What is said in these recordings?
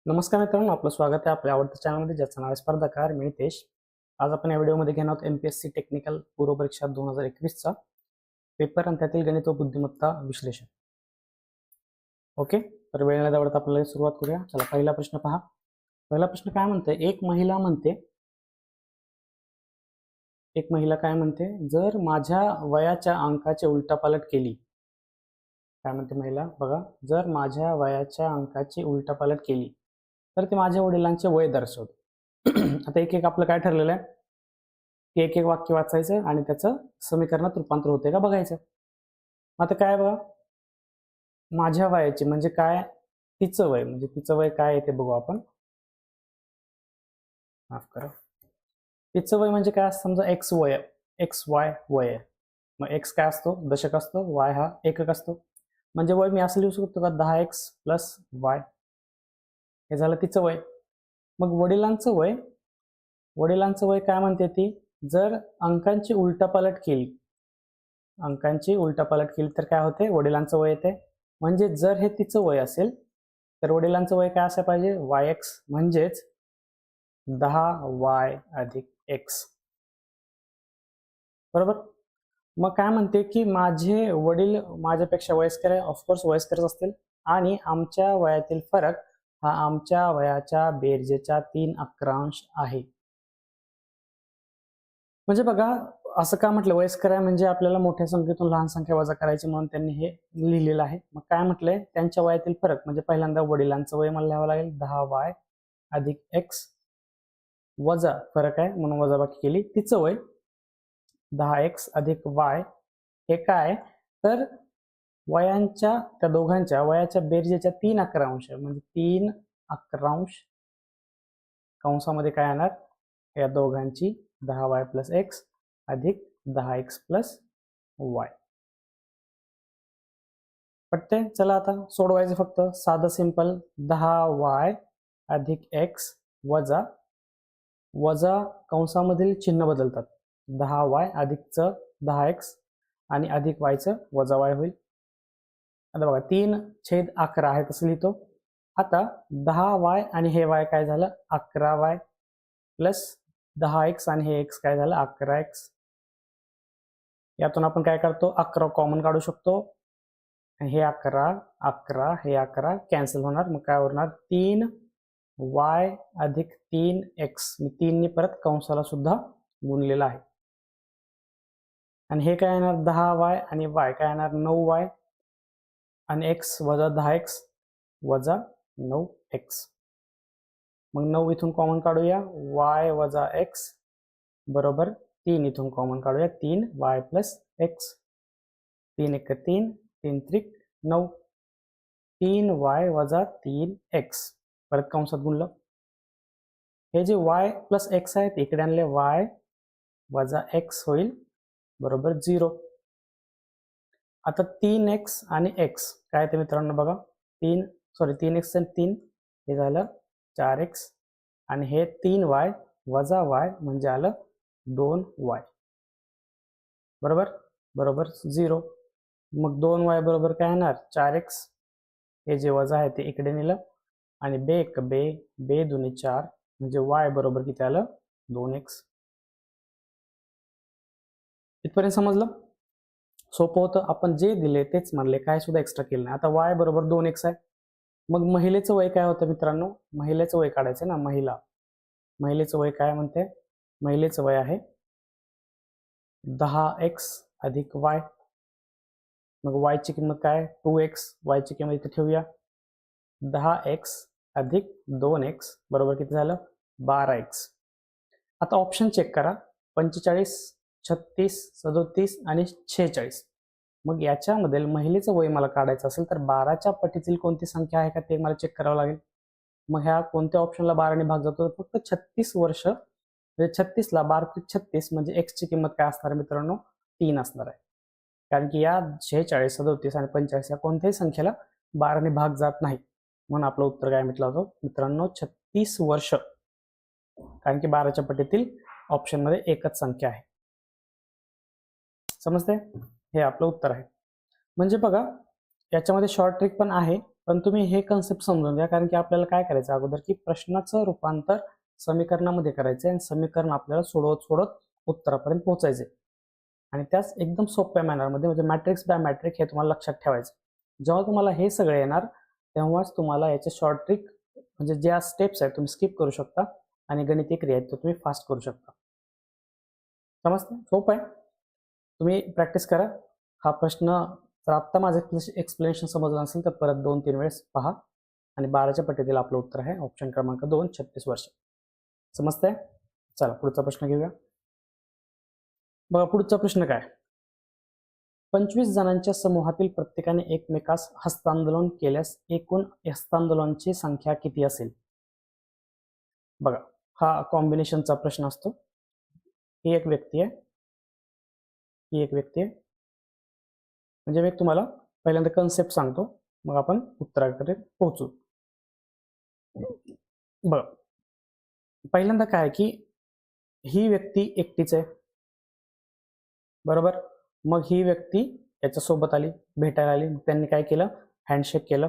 नमस्कार मित्रांनो, आपलं स्वागत आहे आपल्या आवडत्या चॅनलमध्ये, ज्याचं नाव आहे स्पर्धाकार. मी नितेश. आज आपण या व्हिडिओमध्ये घेणार आहोत MPSC टेक्निकल पूर्व परीक्षा 2021चा पेपर आणि त्यातील गणित व बुद्धिमत्ता विश्लेषण. ओके, तर वेळ न दवडता आपल्याला सुरुवात करूया. चला, पहिला प्रश्न पहा. पहिला प्रश्न काय म्हणते? एक महिला काय म्हणते, जर माझ्या वयाच्या अंकाची उलटापालट केली. काय म्हणते महिला? बघा, जर माझ्या वयाच्या अंकाची उलटापालट केली तर ते माझ्या वडिलांचे वय दर्शवते. आता एक एक आपलं काय ठरलेलं आहे की एक एक वाक्य वाचायचं आणि त्याचं समीकरणात रूपांतर होते का बघायचं. आता काय बघा, माझ्या वयाची म्हणजे काय? तिचं वय, म्हणजे तिचं वय काय आहे ते बघू आपण. माफ करा, तिचं वय म्हणजे काय? समजा एक्स वय, एक्स वाय वय आहे. मग एक्स काय असतो? दशक असतो. वाय हा एकक असतो. म्हणजे वय मी असं लिहू शकतो का? 10x plus y. हे झालं तिचं वय. मग वडिलांचं वय काय म्हणते ती? जर अंकांची उलटापालट केली तर काय होते? वडिलांचं वय येते. म्हणजे जर हे तिचं वय असेल तर वडिलांचं वय काय असायला पाहिजे? yx, म्हणजेच 10y अधिक x. बरोबर. मग काय म्हणते की माझे वडील माझ्यापेक्षा वयस्कर आहे. ऑफकोर्स वयस्करच असतील. आणि आमच्या वयातील फरक हा आमच्या वयाच्या बेरजेच्या 3 अकरांश आहे. म्हणजे बघा, असं का म्हटलं? वयस्कर आहे म्हणजे आपल्याला मोठ्या संख्येतून लहान संख्या वजा करायची, म्हणून त्यांनी हे लिहिलेलं आहे. मग काय म्हटलंय? त्यांच्या वयातील फरक म्हणजे पहिल्यांदा वडिलांचं वय मला लिहावं लागेल, 10y अधिक x, वजा फरक आहे म्हणून वजाबाकी केली. तिचं वय 10x अधिक y हे काय? तर वयांच्या, त्या दोघांच्या वयाच्या बेरजेच्या 3 अकरांश, म्हणजे 3 अकरांश कंसामध्ये काय येणार? या दोघांची 10y प्लस x अधिक 10x प्लस y. पटते? चला आता सोडवायचं फक्त. साधं सिंपल. 10y अधिक x वजा कंसामधील चिन्ह बदलतात. 10y अधिकचं 10x आणि अधिक yचं वजा y होईल. आता बघा, 3/11 आहे तसं लिहितो. आता 10y आणि हे y काय झालं? 11y प्लस 10x आणि हे x काय झालं? 11x. यातून आपण काय करतो? 11 कॉमन काढू शकतो. हे 11 हे 11 कॅन्सल होणार. मग काय होणार? 3y अधिक 3x. मी 3 ने परत कंसाला सुद्धा गुणलेला आहे. आणि हे काय येणार? 10y आणि y काय येणार? 9y आणि x वजा 10x वजा 9x. मग 9 इथून कॉमन काढूया. y वजा x बरोबर 3 इथून कॉमन काढूया. 3y plus x. 3 1 3, 3 त्रिक 9. 3y वजा 3x. परत कंसात गुणलं. हे जे y प्लस x आहेत इकडे आणले, y वजा x होईल बरोबर 0. आता 3x आणि x काय ते मित्रांनो बघा. 3x आणि 3 हे झालं 4x आणि हे 3y वजा y म्हणजे आलं 2y बरोबर 0. मग 2y बरोबर काय येणार? 4x. हे जे वजा आहे ते इकडे नेलं आणि बे दुनी 4 म्हणजे y बरोबर किती आलं? 2x. इथपर्यंत समजलं? सोपं होतं. आपण जे दिले तेच म्हणले, काय सुद्धा एक्स्ट्रा केलं नाही. आता y बरोबर 2x आहे. मग महिलेचं वय काय होतं मित्रांनो? महिलेचं वय काढायचं ना. महिलेचं वय काय म्हणते? महिलेचं वय आहे 10x अधिक y. मग y ची किंमत काय? 2x. y ची किंमत इथे ठेवूया. 10x अधिक 2x बरोबर किती झालं? 12x. आता ऑप्शन चेक करा. 45, 36, 37 आणि 46. मग याच्यामध्ये महिलेचं वय मला काढायचं असेल तर 12च्या पटीतील कोणती संख्या आहे का ते मला चेक करावं लागेल. मग ह्या कोणत्या ऑप्शनला 12ने भाग जातो? फक्त 36 वर्ष. म्हणजे 36ला 12 36 म्हणजे x ची किंमत काय असणार मित्रांनो? 3 असणार आहे. कारण की या 46, 37 आणि 45 या कोणत्याही संख्येला 12ने भाग जात नाही. म्हणून आपलं उत्तर काय म्हटलं होतं मित्रांनो? 36 वर्ष. कारण की 12च्या पटीतील ऑप्शन मध्ये एकच संख्या आहे. समजते? हे आपलं उत्तर आहे. म्हणजे बघा, याच्यामध्ये शॉर्ट ट्रिक पण आहे. पण तुम्ही हे कन्सेप्ट समजून घ्या, कारण की आपल्याला काय करायचं अगोदर की प्रश्नाचं रूपांतर समीकरणामध्ये करायचं आणि समीकरण आपल्याला सोडवत सोडत उत्तरापर्यंत पोहोचायचे आणि त्याच एकदम सोप्या मॅनरमध्ये, म्हणजे मॅट्रिक्स बाय मॅट्रिक हे तुम्हाला लक्षात ठेवायचं. जेव्हा तुम्हाला हे सगळं येणार तेव्हाच तुम्हाला याचे शॉर्ट ट्रिक म्हणजे ज्या स्टेप्स आहेत तुम्ही स्किप करू शकता आणि गणितीय क्रिया आहेत तो तुम्ही फास्ट करू शकता. समजतं? सोपं आहे. तुम्ही प्रॅक्टिस करा. हा प्रश्न जर आत्ता माझं एक्सप्लेनेशन समजलं नसेल तर परत 2-3 वेळेस पहा आणि 12च्या पट्टीतील आपलं उत्तर आहे ऑप्शन क्रमांक 2, 36 वर्ष. समजतंय? चला पुढचा प्रश्न घेऊया. बघा पुढचा प्रश्न काय, 25 जणांच्या समूहातील प्रत्येकाने एकमेकास हस्तांदोलन केल्यास एकूण हस्तांदोलनाची संख्या किती असेल? बघा हा कॉम्बिनेशनचा प्रश्न असतो. ही एक व्यक्ती आहे, ही एक व्यक्ती आहे. म्हणजे मी तुम्हाला पहिल्यांदा कन्सेप्ट सांगतो, मग आपण उत्तराकडे पोहोचू. बघा पहिल्यांदा काय की ही व्यक्ती एकटीच आहे, बरोबर. मग ही व्यक्ती याच्यासोबत आली, भेटायला आली. मग त्यांनी काय केलं, हँडशेक केलं.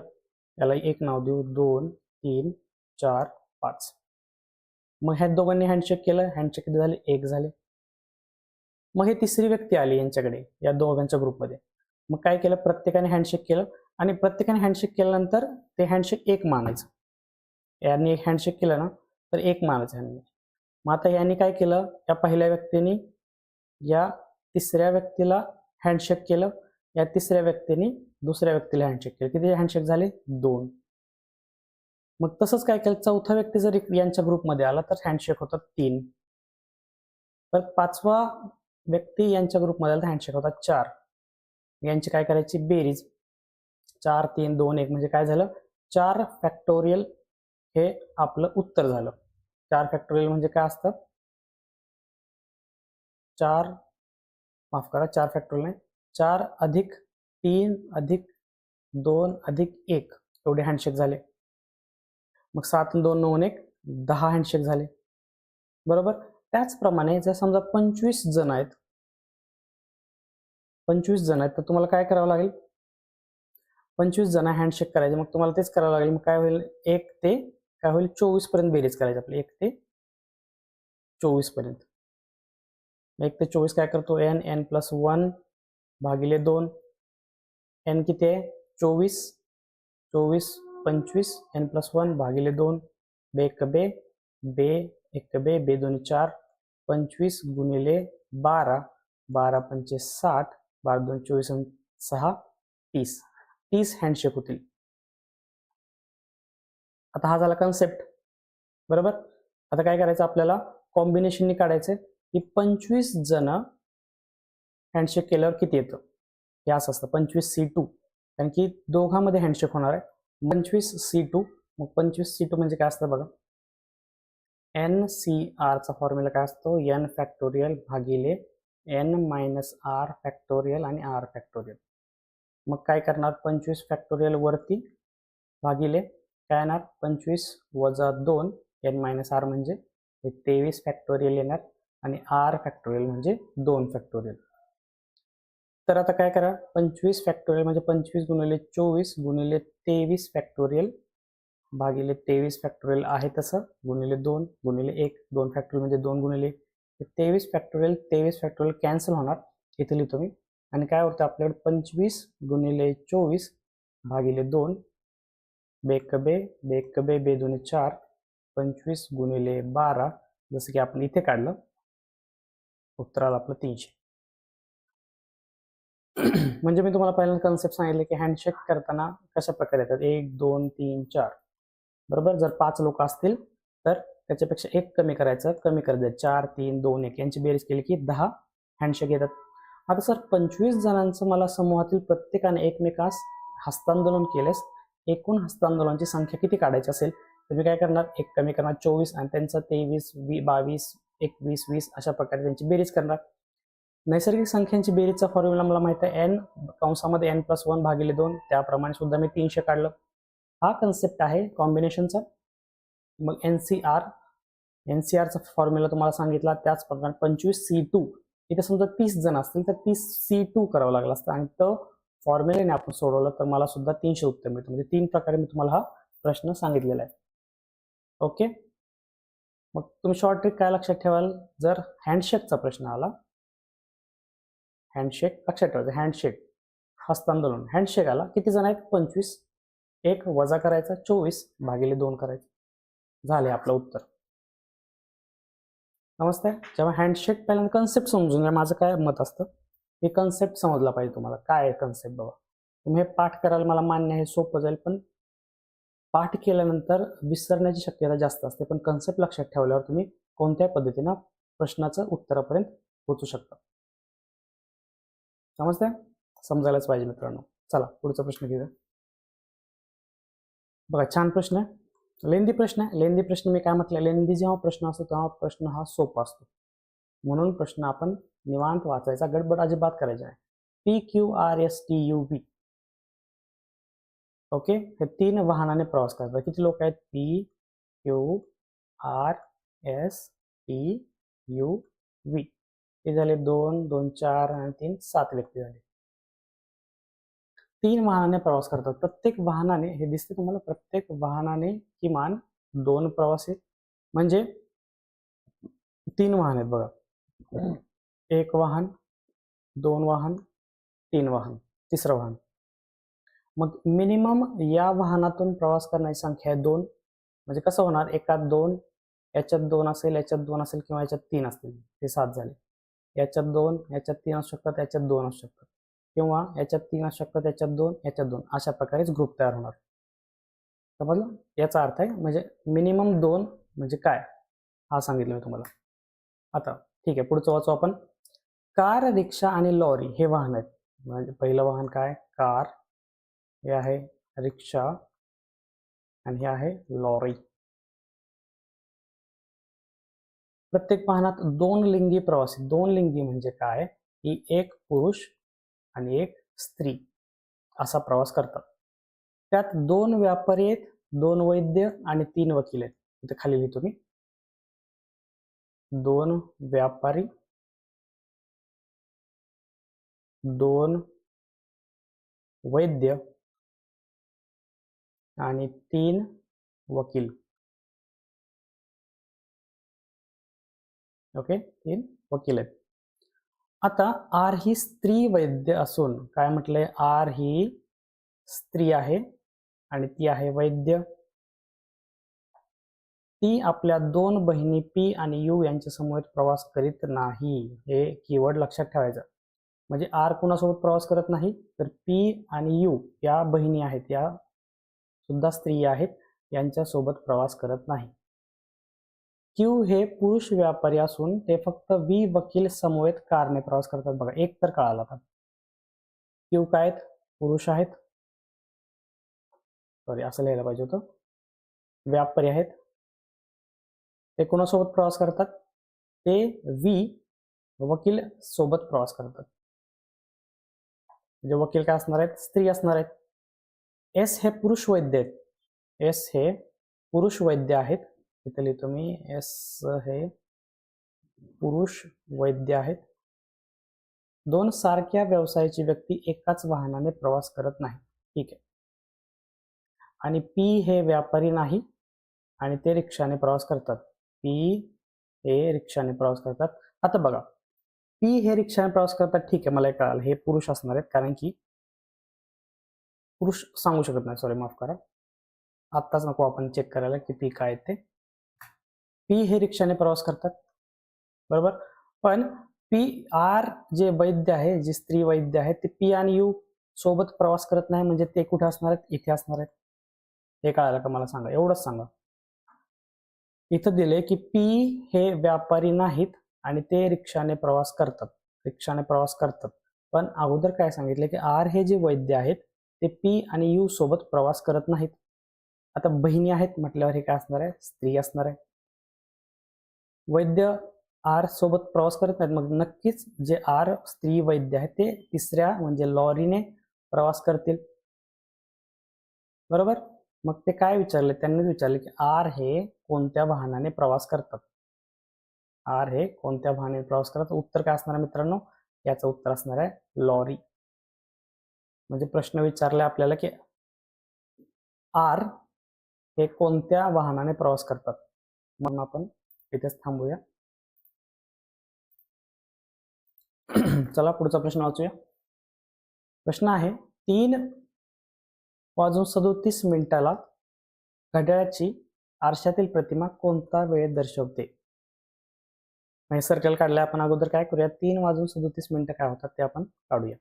याला एक नाव देऊ, 2, 3, 4, 5. मग ह्या दोघांनी हँडशेक केलं. हँडशेक किती झाले, 1 झाले. मग हे तिसरी व्यक्ती आली यांच्याकडे, या दोघांच्या ग्रुपमध्ये. मग काय केलं, प्रत्येकाने हँडशेक केलं आणि प्रत्येकाने हँडशेक केल्यानंतर ते हँडशेक 1 मानायचं. यांनी एक हँडशेक केलं ना तर 1 मानायचं यांनी. मग आता यांनी काय केलं, या पहिल्या व्यक्तीने या तिसऱ्या व्यक्तीला हँडशेक केलं, या तिसऱ्या व्यक्तीने दुसऱ्या व्यक्तीला हँडशेक केलं. किती हँडशेक झाले, 2. मग तसंच काय केलं, चौथा व्यक्ती जर यांच्या ग्रुपमध्ये आला तर हँडशेक होतात 3. परत पाचवा व्यक्ती यांच्या ग्रुपमध्ये आला तर हँडशेक होतात 4. यांची काय करायची बेरीज, 4, 3, 2, 1 म्हणजे काय झालं, 4 फॅक्टोरियल हे आपलं उत्तर झालं. 4 फॅक्टोरियल म्हणजे काय असतं, 4 माफ करा 4 फॅक्टोरियल नाही, 4 अधिक 3 अधिक 2 अधिक 1 एवढे हँडशेक झाले. मग 7 आणि 2 9 1 10 हँडशेक झाले, बरोबर. त्याचप्रमाणे जर समजा 25 जण आहेत, 25 जण आहेत तर तुम्हाला काय करावं लागेल, 25 जण हँडशेक करायचे. मग तुम्हाला तेच करावं लागेल. मग काय होईल, 1 ते काय होईल 24 पर्यंत बेरीज करायची आपली, 1 ते 24 पर्यंत. 1 ते 24 काय करतो, n प्लस 1 भागिले 2. n किती आहे, 24, 24 25 n प्लस 1 भागिले 2. बे एक बे, बे एक बे, बे 2 4, 25 गुणिले 12, 12 पंचे 60, 12 2 24 आणि 6 30. 30 हँडशेक होतील. आता हा झाला कन्सेप्ट, बरोबर. आता काय करायचं आपल्याला, कॉम्बिनेशननी काढायचं की 25 जण हँडशेक केल्यावर किती येतं, हे असं असतं 25C2, कारण की दोघांमध्ये हँडशेक होणार आहे. 25C2, मग 25C2 म्हणजे काय असतं बघा, NCR चा फॉर्म्युला काय असतो, n फॅक्टोरियल भागिले n मायनस r फॅक्टोरियल आणि r फॅक्टोरियल. मग काय करणार, 25 फॅक्टोरियल वरती भागिले काय येणार, 25 वजा 2 n मायनस r म्हणजे 23 फॅक्टोरियल येणार आणि r फॅक्टोरियल म्हणजे 2 फॅक्टोरियल. तर आता काय करा, 25 फॅक्टोरियल म्हणजे 25 गुणिले 24 गुणिले 23 फॅक्टोरियल भागिले 23 फॅक्टोरियल आहे तसं गुणिले 2 गुणिले 1, 2 फॅक्टोरियल म्हणजे 2 गुणिले 23 फॅक्टोरियल कॅन्सल होणार, इथे लिहितो मी. आणि काय होतं आपल्याकडे 25 गुणिले 24 भागिले 2, बेकबे बेकबे बे 2 4, 25 गुणिले 12, जसं की आपण इथे काढलं, उत्तर आलं आपलं 300. म्हणजे मी तुम्हाला पहिल्यांदा कन्सेप्ट सांगितले की हँडशेक करताना कशा प्रकारे येतात, 1 2 3 4, बरोबर. जर 5 लोक असतील तर त्याच्यापेक्षा 1 कमी करायचं, कमी करायचं 4 3 2 1 यांची बेरीज केली की 10 हँडशेक येतात. आता सर 25 जणांचं मला समूहातील प्रत्येकाने एकमेकास हस्तांदोलन केल्यास एकूण हस्तांदोलनाची संख्या किती काढायची असेल, तर मी काय करणार, 1 कमी करणार 24 आणि त्यांचं 23 22 21 20 अशा प्रकारे त्यांची बेरीज करणार. नैसर्गिक संख्यांची बेरीजचा फॉर्म्युला मला माहिती आहे, n कंसामध्ये n प्लस 1 भागिले 2, त्याप्रमाणे सुद्धा मी 300 काढलं. हा कन्सेप्ट आहे कॉम्बिनेशनचा. मग NCRचा फॉर्म्युला तुम्हाला सांगितला, त्याचप्रमाणे 25C2, इथे समजा 30 जण असतील तर 30C2 करावं लागलं असतं आणि तो फॉर्म्युलेने आपण सोडवलं तर मला सुद्धा 300 उत्तर मिळतं. म्हणजे 3 प्रकारे मी तुम्हाला हा प्रश्न सांगितलेला आहे. ओके, मग तुम्ही शॉर्ट ट्रिक काय लक्षात ठेवाल, जर हँडशेकचा प्रश्न आला, हँडशेक लक्षात ठेवायचं, हँडशेक हस्तांदोलन, हँडशेक आला, किती जण आहेत, 25, 1 वजा करायचा 24 भागिले 2 करायचं, झाले आपलं उत्तर. नमस्ते. जेव्हा हँडशेक पहिल्यांदा कन्सेप्ट समजून घ्या. माझं काय मत असतं, हे कन्सेप्ट समजला पाहिजे तुम्हाला. काय आहे कन्सेप्ट बाबा, तुम्ही हे पाठ करायला मला मान्य आहे, सोपं जाईल, पण पाठ केल्यानंतर विसरण्याची शक्यता जास्त असते. पण कन्सेप्ट लक्षात ठेवल्यावर तुम्ही कोणत्याही पद्धतीनं प्रश्नाचं उत्तरापर्यंत पोहोचू शकता. समजतंय, समजायलाच पाहिजे मित्रांनो. चला पुढचा प्रश्न घेऊया. बघा, छान प्रश्न आहे, लेंदी प्रश्न आहे. लेंदी प्रश्न मी काय म्हटलं, लेंदी जेव्हा प्रश्न असतो तेव्हा प्रश्न हा सोपा असतो, म्हणून प्रश्न आपण निवांत वाचायचा, गडबड अजिबात करायची आहे. PQRSTUV, ओके, हे 3 वाहनाने प्रवास करतात. किती लोक आहेत, PQRSTUV, ते झाले 2, 2, 4 आणि 3, 7 व्यक्ती झाले. 3 वाहनाने प्रवास करतात. प्रत्येक वाहनाने, हे दिसते तुम्हाला, प्रत्येक वाहनाने किमान 2 प्रवासी, म्हणजे 3 वाहन आहेत बघा, 1 वाहन, 2 वाहन, 3 वाहन, तिसरं वाहन. मग मिनिमम या वाहनातून प्रवास करण्याची संख्या आहे 2. म्हणजे कसं होणार, एकात 2, याच्यात 2 असेल, याच्यात 2 असेल, किंवा याच्यात 3 असतील, हे 7 झाले. याच्यात 2, याच्यात 3 असू शकतात, याच्यात 2 असू शकतात, किंवा याच्यात 3 असू शकतात, याच्यात 2, याच्यात 2, अशा प्रकारेच ग्रुप तयार होणार. समजलं, याचा अर्थ आहे म्हणजे मिनिमम 2 म्हणजे काय, हा सांगितलं मी तुम्हाला. आता ठीक आहे, पुढचं वाचू आपण. कार, रिक्षा आणि लॉरी हे वाहन आहेत. म्हणजे पहिलं वाहन काय, कार, हे आहे रिक्षा, आणि हे आहे लॉरी. प्रत्येक वाहनात 2 लिंगी प्रवासी, 2 लिंगी म्हणजे काय, की एक पुरुष आणि एक स्त्री असा प्रवास करतात. त्यात 2 व्यापारी आहेत, 2 वैद्य आणि 3 वकील आहेत. इथे खाली लिहितो मी, 2 व्यापारी, 2 वैद्य आणि 3 वकील. ओके, 3 वकील आहेत. आता आर ही स्त्री वैद्य असून, काय म्हटलंय, आर ही स्त्री आहे आणि ती आहे वैद्य. ती आपल्या 2 बहिणी पी आणि यू यांच्या समवेत प्रवास करीत नाही. हे कीवर्ड लक्षात ठेवायचं. म्हणजे आर कुणासोबत प्रवास करत नाही, तर पी आणि यू या बहिणी आहेत, या सुद्धा स्त्री आहेत, यांच्यासोबत प्रवास करत नाही. क्यू हे पुरुष व्यापारी असून ते फक्त वी वकील समवेत कारने प्रवास करतात. बघा, एक तर कळाला का, क्यू काय आहेत, पुरुष आहेत, सॉरी असं लिहायला पाहिजे होतं, व्यापारी आहेत, ते कोणासोबत प्रवास करतात, ते वी वकील सोबत प्रवास करतात. म्हणजे वकील काय असणार आहेत, स्त्री असणार आहेत. एस हे पुरुष वैद्य आहेत, एस हे पुरुष वैद्य आहेत, इथे लिहितो मी, एस हे पुरुष वैद्य आहेत. 2 सारख्या व्यवसायाची व्यक्ती एकाच वाहनाने प्रवास करत नाही. ठीक आहे. आणि पी हे व्यापारी नाही आणि ते रिक्षाने प्रवास करतात. पी हे रिक्षाने प्रवास करतात. आता बघा, पी हे रिक्षाने प्रवास करतात, ठीक आहे, मला कळालं, हे पुरुष असणार आहेत, कारण की पुरुष सांगू शकत नाही, सॉरी माफ करा, आत्ताच नको आपण चेक करायला की पी काय ते. पी हे रिक्षाने प्रवास करतात, बरोबर, पण पी आर जे वैद्य आहे, जे स्त्री वैद्य आहे, ते पी आणि यू सोबत प्रवास करत नाही, म्हणजे ते कुठे असणार आहेत, इथे असणार आहेत. हे कळालं का मला सांगा, एवढंच सांगा. इथं दिले की पी हे व्यापारी नाहीत आणि ते रिक्षाने प्रवास करतात, रिक्षाने प्रवास करतात. पण अगोदर काय सांगितलं की आर हे जे वैद्य आहेत ते पी आणि यू सोबत प्रवास करत नाहीत. आता बहिणी आहेत म्हटल्यावर हे काय असणार आहे, स्त्री असणार आहे. वैद्य आर सोबत प्रवास करत नाहीत, मग नक्कीच जे आर स्त्री वैद्य आहेत ते तिसऱ्या म्हणजे लॉरीने प्रवास करतील, बरोबर. मग ते काय विचारले, त्यांनी विचारले की आर हे कोणत्या वाहनाने प्रवास करतात, आर हे कोणत्या वाहनाने प्रवास करतात. उत्तर काय असणार आहे मित्रांनो, याचं उत्तर असणार आहे लॉरी. म्हणजे प्रश्न विचारला आपल्याला की आर हे कोणत्या वाहनाने प्रवास करतात. म्हणून आपण इथेच थांबूया. चला पुढचा प्रश्न वाचूया. प्रश्न आहे 3:37 घड्याळाची आरशातील प्रतिमा कोणता वेळ दर्शवते. म्हणजे सर्कल काढले आपण. अगोदर काय करूया, 3:37 काय होतात ते आपण काढूया.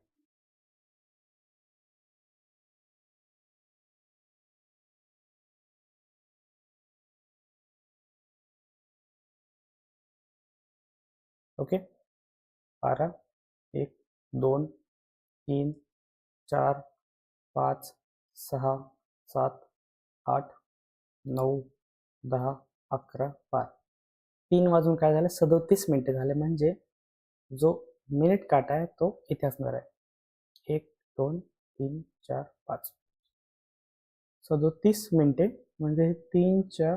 ओके, 12, 1, 2, 3, 4, 5, 6, 7, 8, 9, 10, 11, 12. 3 वाजून काय झालं, 37 झाले. म्हणजे जो मिनिट काटा आहे तो इथे असणार आहे. 1, 2, 3, 4, 5, 37 म्हणजे 3च्या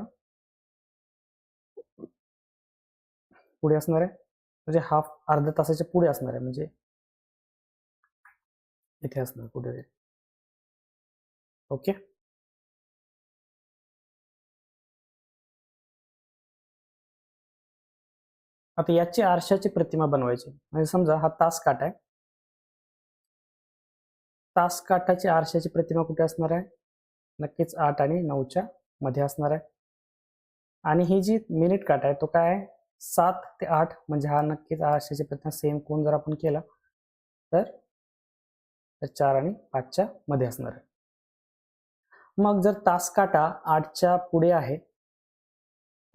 पुढे असणार आहे. म्हणजे अर्ध्या तासाच्या पुढे असणार आहे. म्हणजे इथे असणार पुढे. ओके, आता याची आरशाची प्रतिमा बनवायची. म्हणजे समजा हा तास काटा आहे. तास काटाची आरशाची प्रतिमा कुठे असणार आहे, नक्कीच 8 आणि 9च्या मध्ये असणार आहे. आणि ही जी मिनिट काटा आहे तो काय आहे, 7 ते 8. म्हणजे हा नक्कीच आरशाची प्रतिमा सेम कोण जर आपण केला तर 4 आणि 5च्या मध्ये असणार आहे. मग जर तास काटा 8च्या पुढे आहे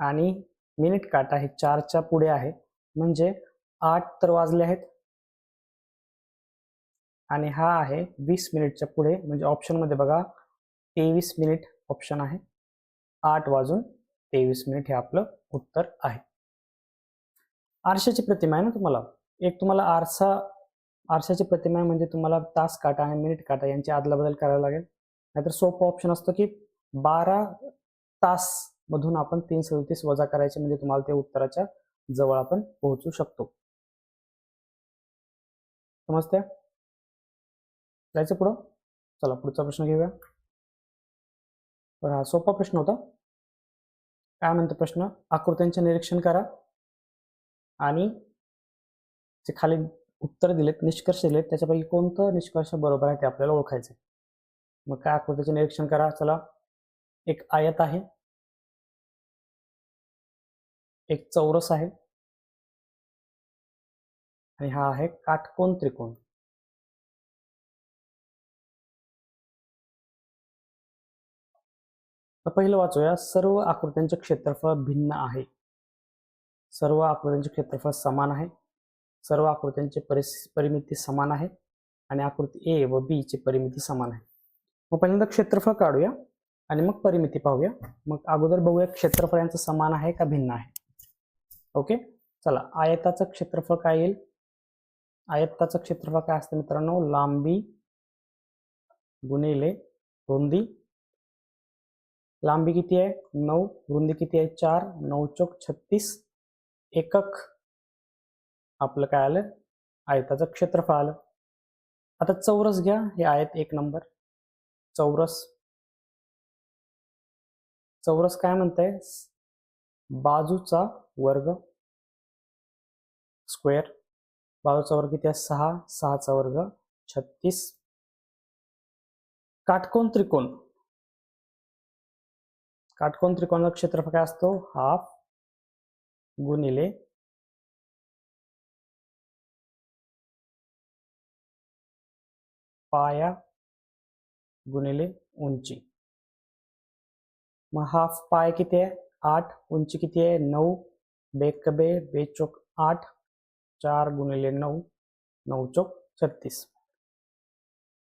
आणि मिनिट काटा हे 4च्या पुढे आहे, म्हणजे 8 तर वाजले आहेत आणि हा आहे 20 मिनिटच्या पुढे. म्हणजे ऑप्शन मध्ये बघा 23 मिनिट ऑप्शन आहे. 8:23 हे आपलं उत्तर आहे. आरशाची प्रतिमा आहे ना, तुम्हाला आरशाची प्रतिमा आहे म्हणजे तुम्हाला तास काटा आणि मिनिट काटा यांची अदलाबदल करायला लागेल. नाहीतर सोपं ऑप्शन असतं की 12 तास मधून आपण 3:37 वजा करायचे, म्हणजे तुम्हाला ते उत्तराच्या जवळ आपण पोहोचू शकतो. समजते? जायचं पुढं. चला पुढचा प्रश्न घेऊया. हा सोपा प्रश्न होता. काय म्हणतो प्रश्न, आकृत्यांचे निरीक्षण करा आणि जे खाली उत्तर दिलेत, निष्कर्ष दिलेत, त्याच्यापैकी कोणतं निष्कर्ष बरोबर आहे ते आपल्याला ओळखायचं. मग काय आकृतीचे निरीक्षण करा. चला, एक आयत आहे, एक चौरस आहे आणि हा आहे काटकोन त्रिकोण. पहिलं वाचूया. सर्व आकृत्यांचे क्षेत्रफळ भिन्न आहे. सर्व आकृत्यांचे क्षेत्रफळ समान आहे. सर्व आकृत्यांचे परिमिती समान आहे आणि आकृती ए व बी ची परिमिती समान आहे. मग पहिल्यांदा क्षेत्रफळ काढूया आणि मग परिमिती पाहूया. मग अगोदर बघूया क्षेत्रफळ यांचं समान आहे का भिन्न आहे. ओके, चला, आयताचं क्षेत्रफळ काय येईल. आयताचं क्षेत्रफळ काय असतं मित्रांनो, लांबी गुणिले रुंदी. लांबी किती आहे 9, रुंदी किती आहे 4, 9 चौक 36 एकक आपलं काय आलं, आयताचं क्षेत्रफळ आलं. आता चौरस घ्या. हे आयत 1 नंबर चौरस काय म्हणतंय, बाजूचा वर्ग स्क्वेअर. बाजूचा वर्ग किती आहे 6, 6चा वर्ग 36. काटकोन त्रिकोणाचा क्षेत्रफळ काय असतो, हाफ गुणिले पाया गुणिले उंची. मग हाफ पाय किती आहे 8, उंची किती आहे 9, बेक बे 2 चौक 8, 4 गुणिले 9, 9 चौक 36.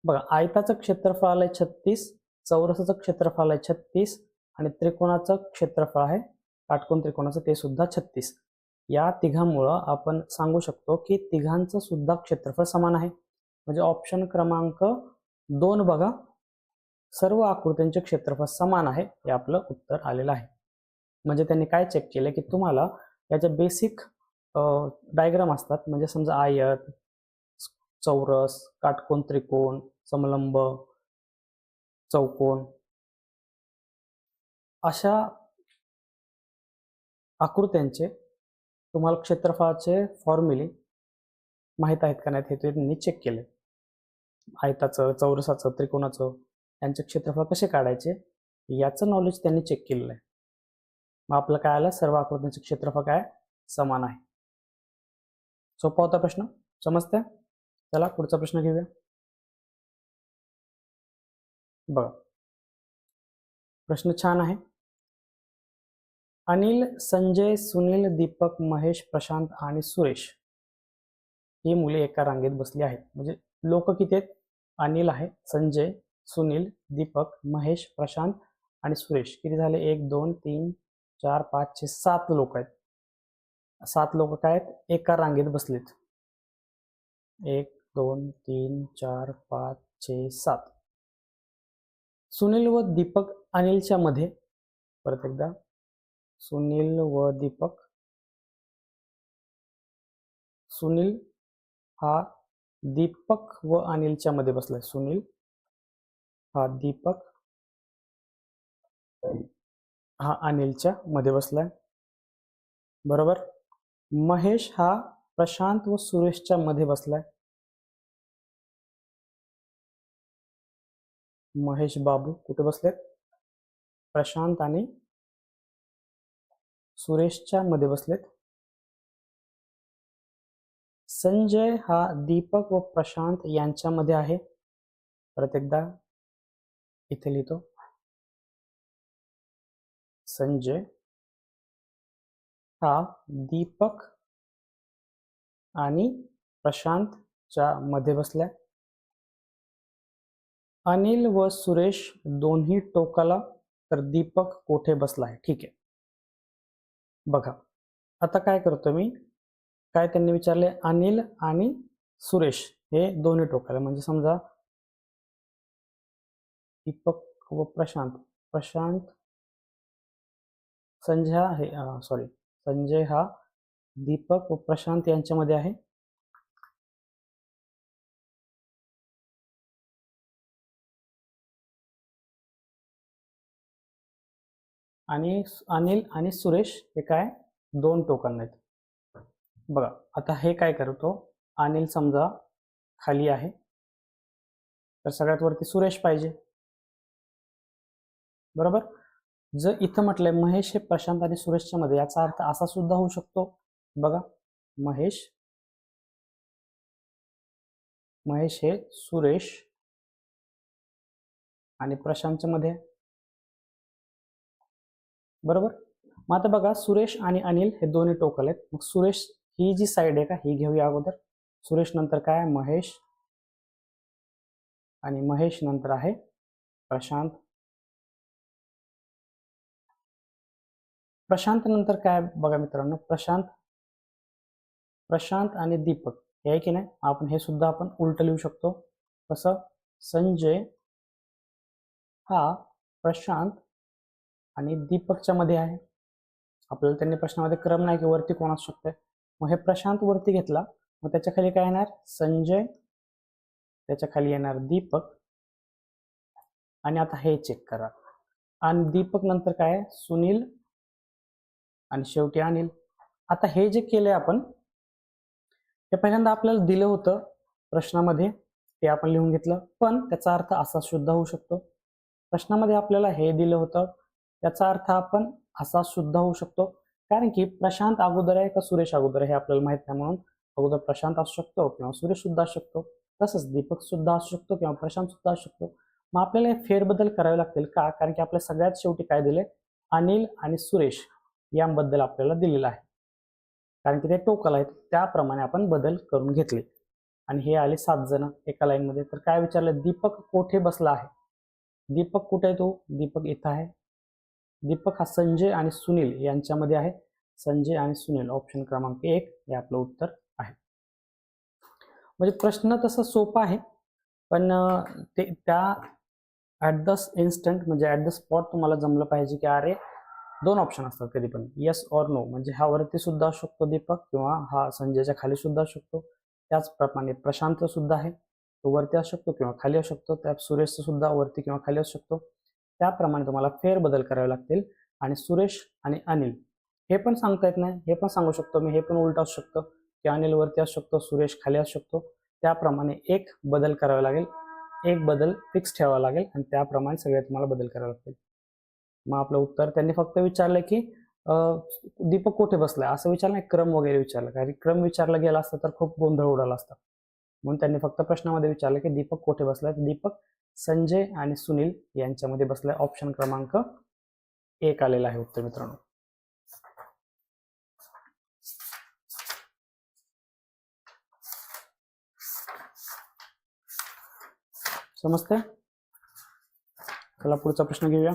बघा, आयताचं क्षेत्रफळ आलंय 36, चौरसाचं क्षेत्रफळ आलंय 36 आणि त्रिकोणाचं क्षेत्रफळ आहे काटकोन त्रिकोणाचं ते सुद्धा 36. या तिघांमुळं आपण सांगू शकतो की तिघांचं सुद्धा क्षेत्रफळ समान आहे. म्हणजे ऑप्शन क्रमांक 2 बघा, सर्व आकृत्यांचे क्षेत्रफळ समान आहे, हे आपलं उत्तर आलेलं आहे. म्हणजे त्यांनी काय चेक केलं की तुम्हाला याच्या बेसिक डायग्राम असतात. म्हणजे समजा आयत, चौरस, काटकोन त्रिकोण, समलंब, चौकोन अशा आकृत्यांचे तुम्हाला क्षेत्रफळाचे फॉर्म्युले माहीत आहेत का नाहीत हे त्यांनी चेक केले. आयताचं, चौरसाचं, त्रिकोणाचं यांचे क्षेत्रफळ कसे काढायचे याचं नॉलेज त्यांनी चेक केलेलं आहे. मग आपलं काय आलं, सर्व आकृत्यांचे क्षेत्रफळ काय समान आहे. सोपा होता प्रश्न, समजते. चला पुढचा प्रश्न घेऊया. बघा प्रश्न छान आहे. अनिल, संजय, सुनील, दीपक, महेश, प्रशांत आणि सुरेश ही मुले एका रांगेत बसली आहेत. म्हणजे लोक किती आहेत? अनिल आहे, संजय, सुनील, दीपक, महेश, प्रशांत आणि सुरेश. किती झाले? 1 2 3 4 5 6 7 लोक आहेत. 7 लोक काय आहेत? एका रांगेत बसलेत. 1 2 3 4 5 6 7. सुनील व दीपक अनिलच्या मध्ये, परत एकदा, सुनील व दीपक, सुनील हा दीपक व अनिलच्या मध्ये बसलाय. सुनील हा दीपक हा अनिलच्या मध्ये बसलाय, बरोबर. महेश हा प्रशांत व सुरेशच्या मध्ये बसलाय. महेश बाबू कुठे बसलेत? प्रशांत आणि सुरेशच्या मध्ये बसलेत. संजय हा दीपक व प्रशांत यांच्यामध्ये आहे. परत एकदा इथे लिहितो, संजय हा दीपक आणि प्रशांतच्या मध्ये बसलाय. अनिल व सुरेश दोन्ही टोकाला, तर दीपक कोठे बसलाय? ठीक आहे. बघा आता काय करतो मी, काय त्यांनी विचारले, अनिल आणि सुरेश हे दोन्ही टोकाला, म्हणजे समजा दीपक व प्रशांत, प्रशांत, संजय आहे, सॉरी, संजय हा दीपक व प्रशांत यांच्यामध्ये आहे. आणि अनिल आणि सुरेश हे काय दोन टोकांना आहेत. बघा आता हे काय करतो, अनिल समजा खाली आहे, तर सगळ्यात वरती सुरेश पाहिजे, बरोबर. जर इथं म्हटलंय महेश हे प्रशांत आणि सुरेशच्या मध्ये, याचा अर्थ असा सुद्धा होऊ शकतो. बघा महेश हे सुरेश आणि प्रशांतच्या मध्ये, बरोबर. मग आता बघा सुरेश आणि अनिल हे दोन्ही टोकल आहेत. मग सुरेश ही जी साइड आहे का ही घेऊया अगोदर. सुरेश नंतर काय? महेश, आणि महेश नंतर आहे प्रशांत. प्रशांत नंतर काय बघा मित्रांनो, प्रशांत आणि दीपक हे आहे की नाही. आपण हे सुद्धा आपण उलट लिहू शकतो. कसं? संजय हा प्रशांत आणि दीपकच्या मध्ये आहे. आपल्याला त्यांनी प्रश्नामध्ये क्रम नाही की वरती कोण असू शकते. मग हे प्रशांत वरती घेतला, मग त्याच्या खाली काय येणार? संजय, त्याच्या खाली येणार दीपक, आणि आता हे चेक करा. आणि दीपक नंतर काय? सुनील, आणि शेवटी अनिल. आता हे जे केले आपण, हे पहिल्यांदा आपल्याला दिलं होतं प्रश्नामध्ये, ते आपण लिहून घेतलं, पण त्याचा अर्थ असा सुद्धा होऊ शकतो. प्रश्नामध्ये आपल्याला हे दिलं होतं, त्याचा अर्थ आपण असा सुद्धा होऊ शकतो. कारण की प्रशांत अगोदर आहे का सुरेश अगोदर हे आपल्याला माहित नाही, म्हणून अगोदर प्रशांत असू शकतो किंवा सुरेश सुद्धा असू शकतो. तसंच दीपक सुद्धा असू शकतो किंवा प्रशांत सुद्धा असू शकतो. मग आपल्याला फेरबदल करावे लागतील का? कारण की आपल्या सगळ्यात शेवटी काय दिले? अनिल आणि सुरेश याबद्दल आपल्याला दिलेलं आहे, कारण की ते टोकल आहेत. त्याप्रमाणे आपण बदल करून घेतले आणि हे आले 7 जण एका लाईन मध्ये. तर काय विचारलं? दीपक कोठे बसला आहे? दीपक कुठे आहे? तो दीपक इथं आहे. दीपक हा संजय आणि सुनील यांच्यामध्ये आहे. संजय आणि सुनील, ऑप्शन क्रमांक 1 हे आपलं उत्तर आहे. म्हणजे प्रश्न तसा सोपा आहे, पण ते त्या ॲट द इन्स्टंट म्हणजे ॲट द स्पॉट तुम्हाला जमलं पाहिजे की अरे 2 ऑप्शन असतात कधी पण, येस ऑर नो. म्हणजे हा वरती सुद्धा असू शकतो दीपक, किंवा हा संजयच्या खाली सुद्धा असू शकतो. त्याचप्रमाणे प्रशांत सुद्धा आहे, तो वरती असू शकतो किंवा खाली असू शकतो, त्यात सुरेशचा सुद्धा वरती किंवा खाली असू शकतो. त्याप्रमाणे तुम्हाला फेरबदल करावे लागतील. आणि सुरेश आणि अनिल हे पण सांगता येत नाही, हे पण सांगू शकतो मी, हे पण उलट असू शकतं की अनिल वरती असू शकतो, सुरेश खाली असू शकतो. त्याप्रमाणे एक बदल करावा लागेल, एक बदल फिक्स ठेवावा लागेल आणि त्याप्रमाणे सगळे तुम्हाला बदल करावे लागतील. मग आपलं उत्तर त्यांनी फक्त विचारलं की दीपक कुठे बसलाय असं विचारलं नाही, क्रम वगैरे विचारलं. कारण क्रम विचारला गेला असता तर खूप गोंधळ उडाला असता. म्हणून त्यांनी फक्त प्रश्नामध्ये विचारलं की दीपक कुठे बसलाय. दीपक संजय आणि सुनील यांच्यामध्ये बसलाय. ऑप्शन क्रमांक 1 आलेला आहे उत्तर मित्रांनो. समजते? चला पुढचा प्रश्न घेऊया.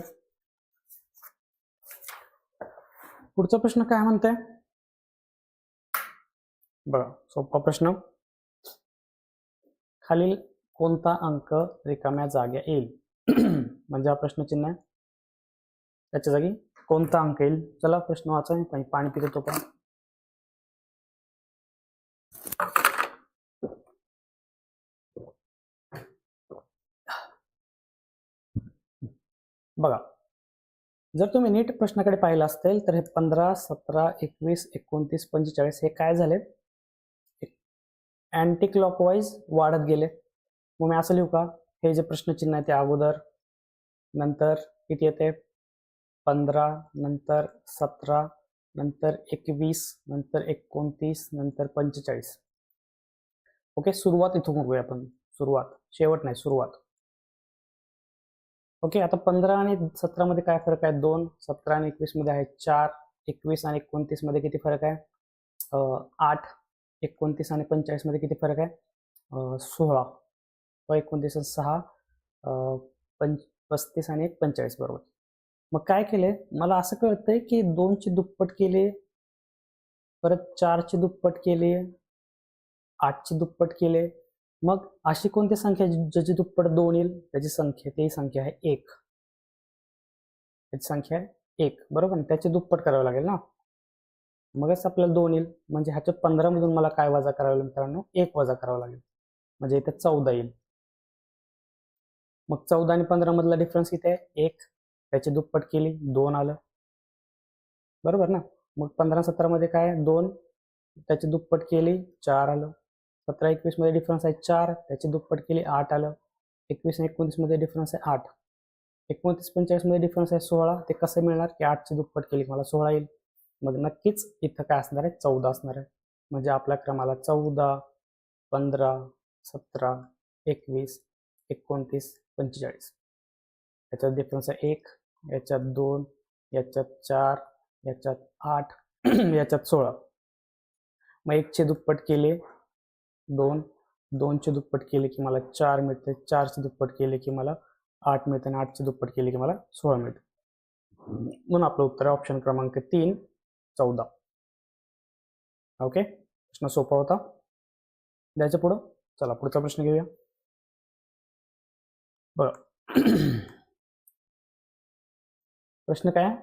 पुढचा प्रश्न काय म्हणते बघा, सोपा प्रश्न. खालील कोणता अंक रिकाम्या जाग्या येईल? म्हणजे हा प्रश्न चिन्ह आहे, त्याच्या जागी कोणता अंक येईल. चला प्रश्न वाचा, पाणी पितो तो पण. बघा, जर तुम्ही नीट प्रश्नाकडे पाहिलं असेल तर हे 15, 17, 21, 29, 45 हे काय झाले, अँटी क्लॉकवाईज वाढत गेले. मग मी असं लिहू का, हे जे प्रश्नचिन्ह आहे ते अगोदर, नंतर किती येते 15, नंतर 17, नंतर 21, नंतर 29, नंतर 45. ओके, सुरुवात इथून करूया आपण, सुरुवात, शेवट नाही, सुरुवात. ओके, आता 15 आणि 17 मध्ये काय फरक आहे? 2. 17 आणि 21 मध्ये आहे 4. 21 आणि 29 मध्ये किती फरक आहे? 8. 29 आणि 45 मध्ये किती फरक आहे? 16. 29 आणि 6 35 आणि 45 बरोबर. मग काय केले, मला असं कळतंय की 2 ची दुप्पट केली, परत 4 ची दुप्पट केली, 8 ची दुप्पट केले. मग अशी कोणती संख्या ज्याची दुप्पट 2 येईल? त्याची संख्या, ती संख्या आहे 1. त्याची संख्या आहे 1 बरोबर. त्याची दुप्पट करावं लागेल ना, मगच आपल्याला 2 येईल. म्हणजे ह्याच्या 15 मधून मला काय वजा करावं लागेल मित्रांनो? 1 वजा करावं लागेल, म्हणजे इथे 14 येईल. मग 14 आणि 15 मधला डिफरन्स किती आहे? 1. त्याची दुप्पट केली, 2 आलं बरोबर ना. मग 15, 17 मध्ये काय? 2. त्याची दुप्पट केली, 4 आलं. 17, 21 मध्ये डिफरन्स आहे 4. त्याची दुप्पट केली, 8 आलं. 21 आणि 29 मध्ये डिफरन्स आहे 8. 29, 45 मध्ये डिफरन्स आहे 16. ते कसं मिळणार की 8 ची दुप्पट केली मला 16 येईल. मग नक्कीच इथं काय असणार आहे? 14 असणार आहे. म्हणजे आपल्या क्रमाला 14, 15, 17, 21, 29, 45. याच्यात डिफरन्स आहे 1, याच्यात 2, याच्यात 4, याच्यात 8, याच्यात 16. मग 1 ची दुप्पट केली 2, 2 ची दुप्पट केली की मला 4 मिळते, 4 ची दुप्पट केली की मला 8 मिळते, आणि 8 ची दुप्पट केली की मला 16 मिळते. म्हणून आपलं उत्तर आहे ऑप्शन क्रमांक 3, 14. ओके, प्रश्न सोपा होता. द्यायचं पुढं. चला पुढचा प्रश्न घेऊया. बरं, प्रश्न काय आहे?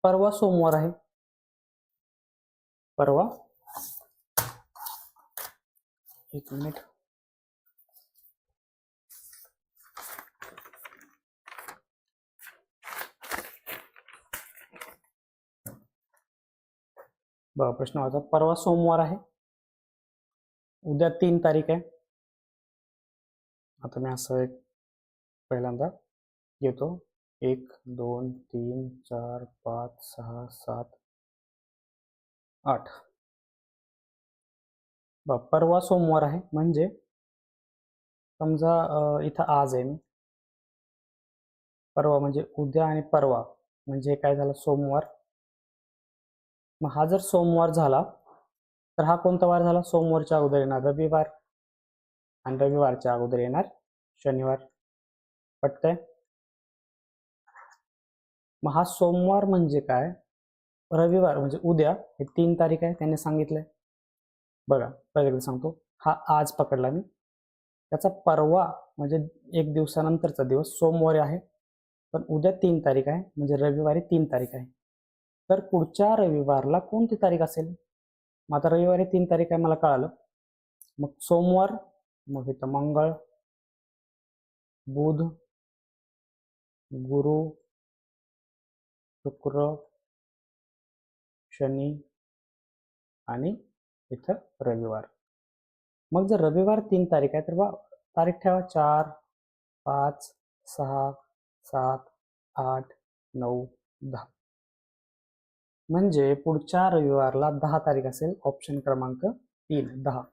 परवा सोमवार आहे. परवा, एक मिनिट, बघा प्रश्न वाचा. परवा सोमवार आहे, उद्या 3 तारीख आहे. आता मी असं एक पहिल्यांदा घेतो, 1, 2, 3, 4, 5, 6, 7, 8. परवा सोमवार आहे म्हणजे समजा इथं आज आहे मी, परवा म्हणजे उद्या आणि परवा म्हणजे काय झालं? सोमवार. मग हा जर सोमवार झाला तर हा कोणता वार झाला? सोमवारच्या अगोदर येणार रविवार, आणि रविवारच्या अगोदर येणार शनिवार. पटतंय? मग हा सोमवार म्हणजे काय? रविवार म्हणजे उद्या, हे 3 तारीख आहे त्यांनी सांगितलंय. बघा पहिले सांगतो, हा आज पकडला मी, त्याचा परवा म्हणजे 1 दिवसानंतरचा दिवस सोमवारी आहे, पण उद्या 3 तारीख आहे म्हणजे रविवारी 3 तारीख आहे. तर पुढच्या रविवारला कोणती तारीख असेल? मग आता रविवारी 3 तारीख आहे मला कळालं. मग सोमवार, मग इथं मंगळ, बुध, गुरु, शुक्र, शनी आणि इथं रविवार. मग जर रविवार 3 तारीख आहे तर तारीख ठेवा 4, 5, 6, 7, 8, 9, 10. म्हणजे पुढच्या रविवारला 10 तारीख असेल. ऑप्शन क्रमांक 3, 10.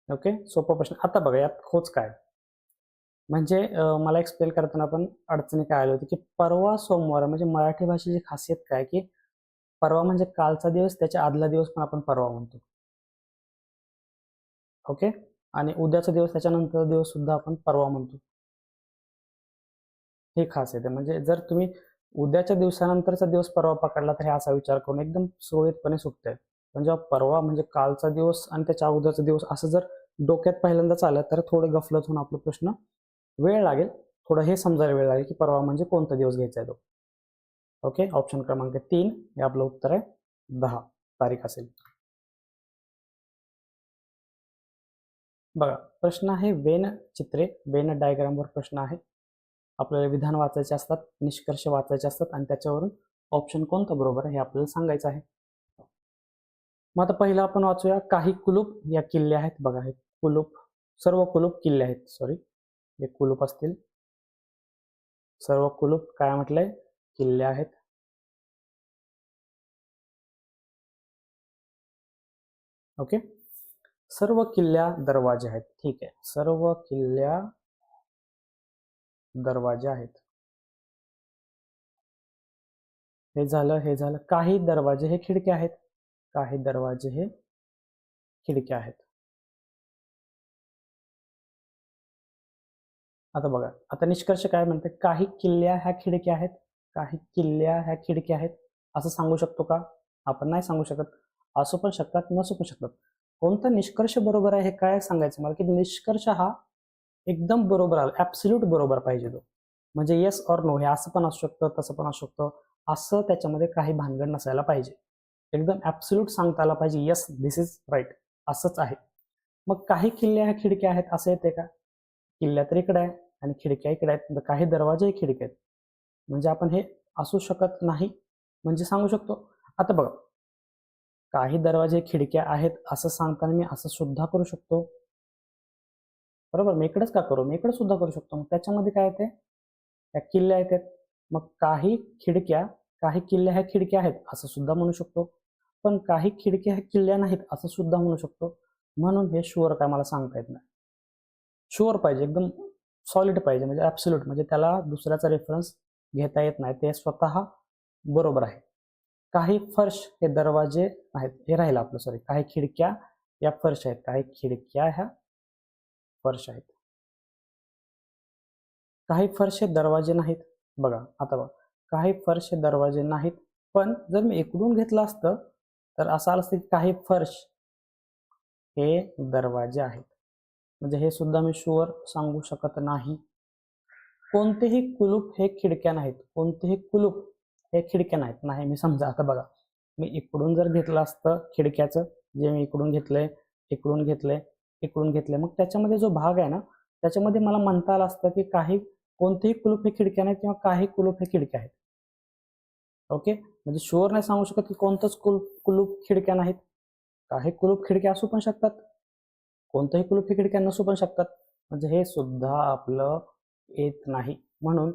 ओके, सोपा प्रश्न. आता बघा यात खोच काय म्हणजे मला एक्सप्लेन करताना पण अडचणी काय आली होती की परवा सोमवार म्हणजे मराठी भाषेची खासियत काय की परवा म्हणजे कालचा दिवस, त्याच्या आदला दिवस पण आपण परवा म्हणतो. ओके, आणि उद्याचा दिवस त्याच्यानंतर दिवस सुद्धा आपण परवा म्हणतो. हे खास आहे. म्हणजे जर तुम्ही उद्याच्या दिवसानंतरचा दिवस परवा पकडला तर हे असा विचार करून एकदम सुरळीतपणे सुटतंय. पण जेव्हा परवा म्हणजे कालचा दिवस आणि त्याच्या अगोदरचा दिवस असं जर डोक्यात पहिल्यांदाच आलं तर थोडं गफलत होऊन आपला प्रश्न वेळ लागेल. थोडं हे समजायला वेळ लागेल की परवा म्हणजे कोणता दिवस घ्यायचा आहे तो. ओके, ऑप्शन क्रमांक 3 हे आपलं उत्तर आहे. 10 तारीख असेल. बघा प्रश्न आहे वेन चित्रे, वेन डायग्रामवर प्रश्न आहे. आपल्याला विधान वाचायचे असतात, निष्कर्ष वाचायचे असतात आणि त्याच्यावरून ऑप्शन कोणतं बरोबर आहे हे आपल्याला सांगायचं आहे. मग आता पहिलं आपण वाचूया. काही कुलूप या किल्ले आहेत. बघा हे कुलूप, सर्व कुलूप किल्ले आहेत. सॉरी, हे कुलूप असतील. सर्व कुलूप काय म्हटलंय? किल्ले आहेत. ओके, सर्व किल्ल्या दरवाजे आहेत. ठीक आहे, सर्व किल्ल्या दरवाजे आहेत. हे झालं, हे झालं. काही दरवाजे हे खिडक्या आहेत. काही दरवाजे हे खिडक्या आहेत. आता बघा, आता निष्कर्ष काय म्हणते? काही किल्ल्या ह्या खिडक्या आहेत. काही किल्ल्या ह्या खिडक्या आहेत असं सांगू शकतो का? आपण नाही सांगू शकत. असू पण शकतात, नसू पण शकतात. कोणता निष्कर्ष बरोबर आहे हे काय सांगायचं मला की निष्कर्ष हा एकदम बरोबर आला, ॲब्सोल्यूट बरोबर पाहिजे तो. म्हणजे येस ऑर नो हे असं पण असू शकतं, तसं पण असू शकतं. असं त्याच्यामध्ये काही भानगड नसायला पाहिजे. एकदम ॲब्सोल्यूट सांगता आला पाहिजे, येस दिस इज राईट, असंच आहे. मग काही किल्ल्या ह्या खिडक्या आहेत असं येते का? किल्ल्या तर इकडे आहे आणि खिडक्या इकडे आहेत. काही दरवाजे खिडक्या आहेत. म्हणजे आपण हे असू शकत नाही म्हणजे सांगू शकतो. आता बघा, काही दरवाजे खिडक्या आहेत असं सांगताना मी असं सुद्धा करू शकतो. बरोबर, मी इकडेच का करू? मी इकडे सुद्धा करू शकतो. मग त्याच्यामध्ये काय येते? त्या किल्ल्या येतात. मग काही खिडक्या, काही किल्ल्या ह्या खिडक्या आहेत असं सुद्धा म्हणू शकतो. पण काही खिडक्या ह्या किल्ल्या नाहीत असं सुद्धा म्हणू शकतो. म्हणून हे शुअर काय मला सांगता येत नाही. शुअर पाहिजे, एकदम सॉलिड पाहिजे, म्हणजे ॲब्सोल्यूट, म्हणजे त्याला दुसऱ्याचा रेफरन्स घेता येत नाही. ते स्वतः बरोबर आहे. काही फर्श हे दरवाजे आहेत, हे राहिलं आपलं. सॉरी, काही खिडक्या या फर्श आहेत. काही खिडक्या ह्या फर्श आहेत. काही फर्श हे दरवाजे नाहीत. बघा आता बघा, काही फर्श हे दरवाजे नाहीत. पण जर मी इकडून घेतलं असतं तर असं आलं असतं की काही फर्श हे दरवाजे आहेत. म्हणजे हे सुद्धा मी शुअर सांगू शकत नाही. कोणतेही कुलूप हे खिडक्या नाहीत. कोणतेही कुलूप हे खिडक्या नाहीत. नाही, मी समजा आता बघा, मी इकडून जर घेतलं असतं खिडक्याचं, जे मी इकडून घेतलंय, इकडून घेतलंय, इकडून घेतलंय, मग त्याच्यामध्ये जो भाग आहे ना त्याच्यामध्ये मला म्हणता आलं असतं की काही कोणतेही कुलूप हे खिडक्या नाहीत किंवा काही कुलूप हे खिडक्या आहेत. ओके, म्हणजे शुअर नाही सांगू शकत की कोणतंच कुलूप खिडक्या नाहीत. काही कुलूप खिडक्या असू पण शकतात, कोणतंही कुलूप हे खिडक्या नसू पण शकतात. म्हणजे हे सुद्धा आपलं येत नाही. म्हणून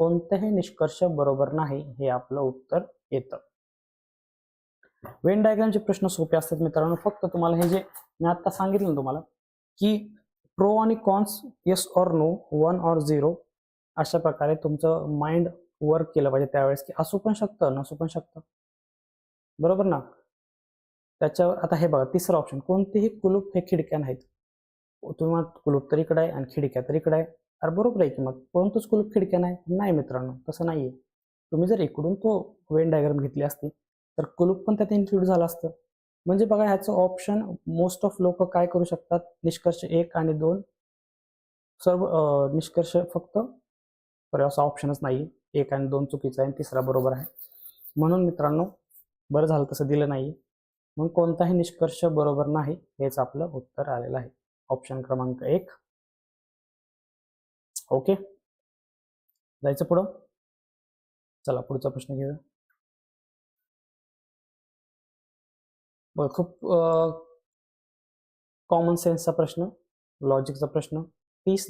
कोणतेही निष्कर्ष बरोबर नाही हे आपलं उत्तर येतं. वेन डायग्रामचे प्रश्न सोपे असतात मित्रांनो. फक्त तुम्हाला हे जे मी आता सांगितलं ना तुम्हाला की प्रो आणि cons, yes or no, 1 or 0, अशा प्रकारे तुमचं माइंड वर्क केलं पाहिजे त्यावेळेस की असू पण शकतं, नसू पण शकतं. बरोबर ना? त्याच्यावर आता हे बघा, तिसरं ऑप्शन, कोणतेही कुलूप हे खिडक्या नाहीत. तुम्हाला कुलूप तर इकडे आहे आणि खिडक्या तर इकडे आहे. अरे बरोबर आहे की, मग कोणतंच कुलूप खिडक्या नाही? नाही मित्रांनो, तसं नाहीये. तुम्ही जर इकडून तो वेन डायग्राम घेतली असती तर कुलूप पण त्यात इन्क्लूड झालं असतं. म्हणजे बघा, ह्याचं ऑप्शन मोस्ट ऑफ लोक काय करू शकतात, निष्कर्ष 1 आणि 2 सर्व निष्कर्ष फक्त, तर असा ऑप्शनच नाही. 1 आणि 2 चुकीचा आहे आणि तिसरा बरोबर आहे. म्हणून मित्रांनो, बरं झालं तसं दिलं नाही. मग कोणताही निष्कर्ष बरोबर नाही हेच आपलं उत्तर आलेलं आहे. ऑप्शन क्रमांक 1 ओके, जायचं पुढं. चला पुढचा प्रश्न घेऊया. बघ, खूप कॉमन सेन्सचा प्रश्न, लॉजिकचा प्रश्न. 30